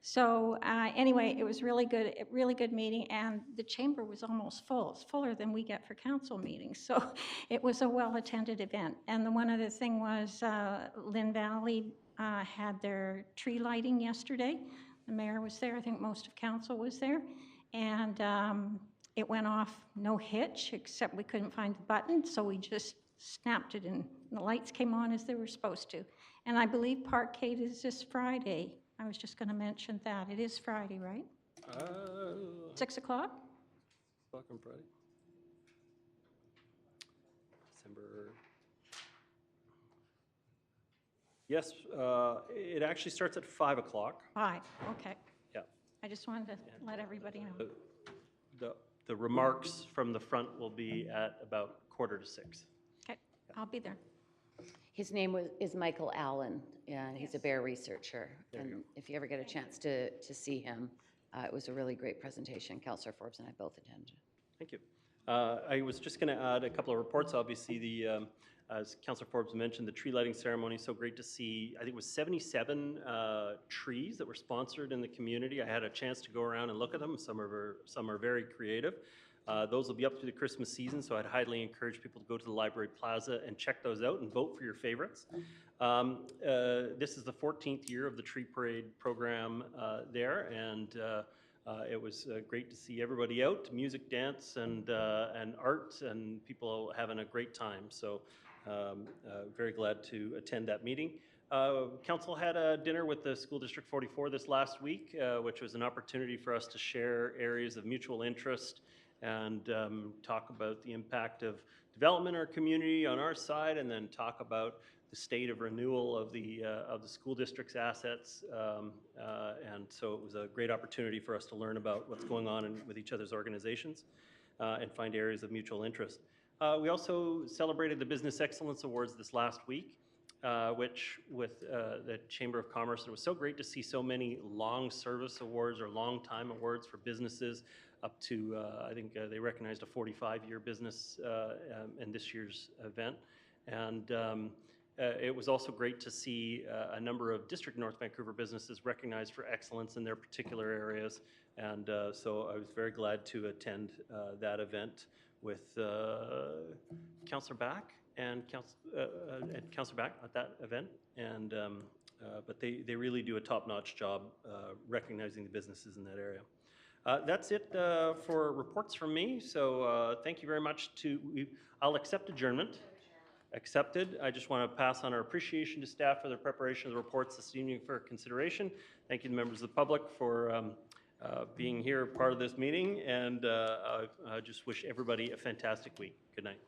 So anyway, it was really good meeting, and the chamber was almost full. It's fuller than we get for council meetings. So it was a well-attended event. And the one other thing was Lynn Valley had their tree lighting yesterday. The mayor was there. I think most of council was there. And it went off no hitch, except we couldn't find the button, so we just snapped it, and the lights came on as they were supposed to. And I believe Parkade is this Friday. I was just going to mention that. It is Friday, right? 6 o'clock? On Friday. December. Yes, it actually starts at 5 o'clock. 5, okay. Yeah. I just wanted to let everybody know. The remarks from the front will be at about 5:45. Okay, I'll be there. His name is Michael Allen, and he's a bear researcher. And if you ever get a chance to see him, It was a really great presentation. Councillor Forbes and I both attended. Thank you. I was just going to add a couple of reports. Obviously, as Councillor Forbes mentioned, the tree lighting ceremony, so great to see. I think it was 77 trees that were sponsored in the community. I had a chance to go around and look at them. Some are very creative. Those will be up through the Christmas season, so I'd highly encourage people to go to the Library Plaza and check those out and vote for your favorites. This is the 14th year of the Tree Parade program there, and it was great to see everybody out, music, dance, and art, and people having a great time. So very glad to attend that meeting. Council had a dinner with the School District 44 this last week, which was an opportunity for us to share areas of mutual interest and talk about the impact of development in our community on our side, and then talk about the state of renewal of the school district's assets. And so it was a great opportunity for us to learn about what's going on with each other's organizations and find areas of mutual interest. We also celebrated the Business Excellence Awards this last week, which with the Chamber of Commerce, it was so great to see so many long service awards or long time awards for businesses up to, I think they recognized a 45-year business in this year's event. And it was also great to see a number of District North Vancouver businesses recognized for excellence in their particular areas. And so I was very glad to attend that event with Councillor Back and Councillor Back at that event. And but they really do a top-notch job recognizing the businesses in that area. That's it for reports from me. So thank you very much. I'll accept adjournment. Accepted. I just want to pass on our appreciation to staff for their preparation of the reports this evening for consideration. Thank you to members of the public for being here, part of this meeting, and I just wish everybody a fantastic week. Good night.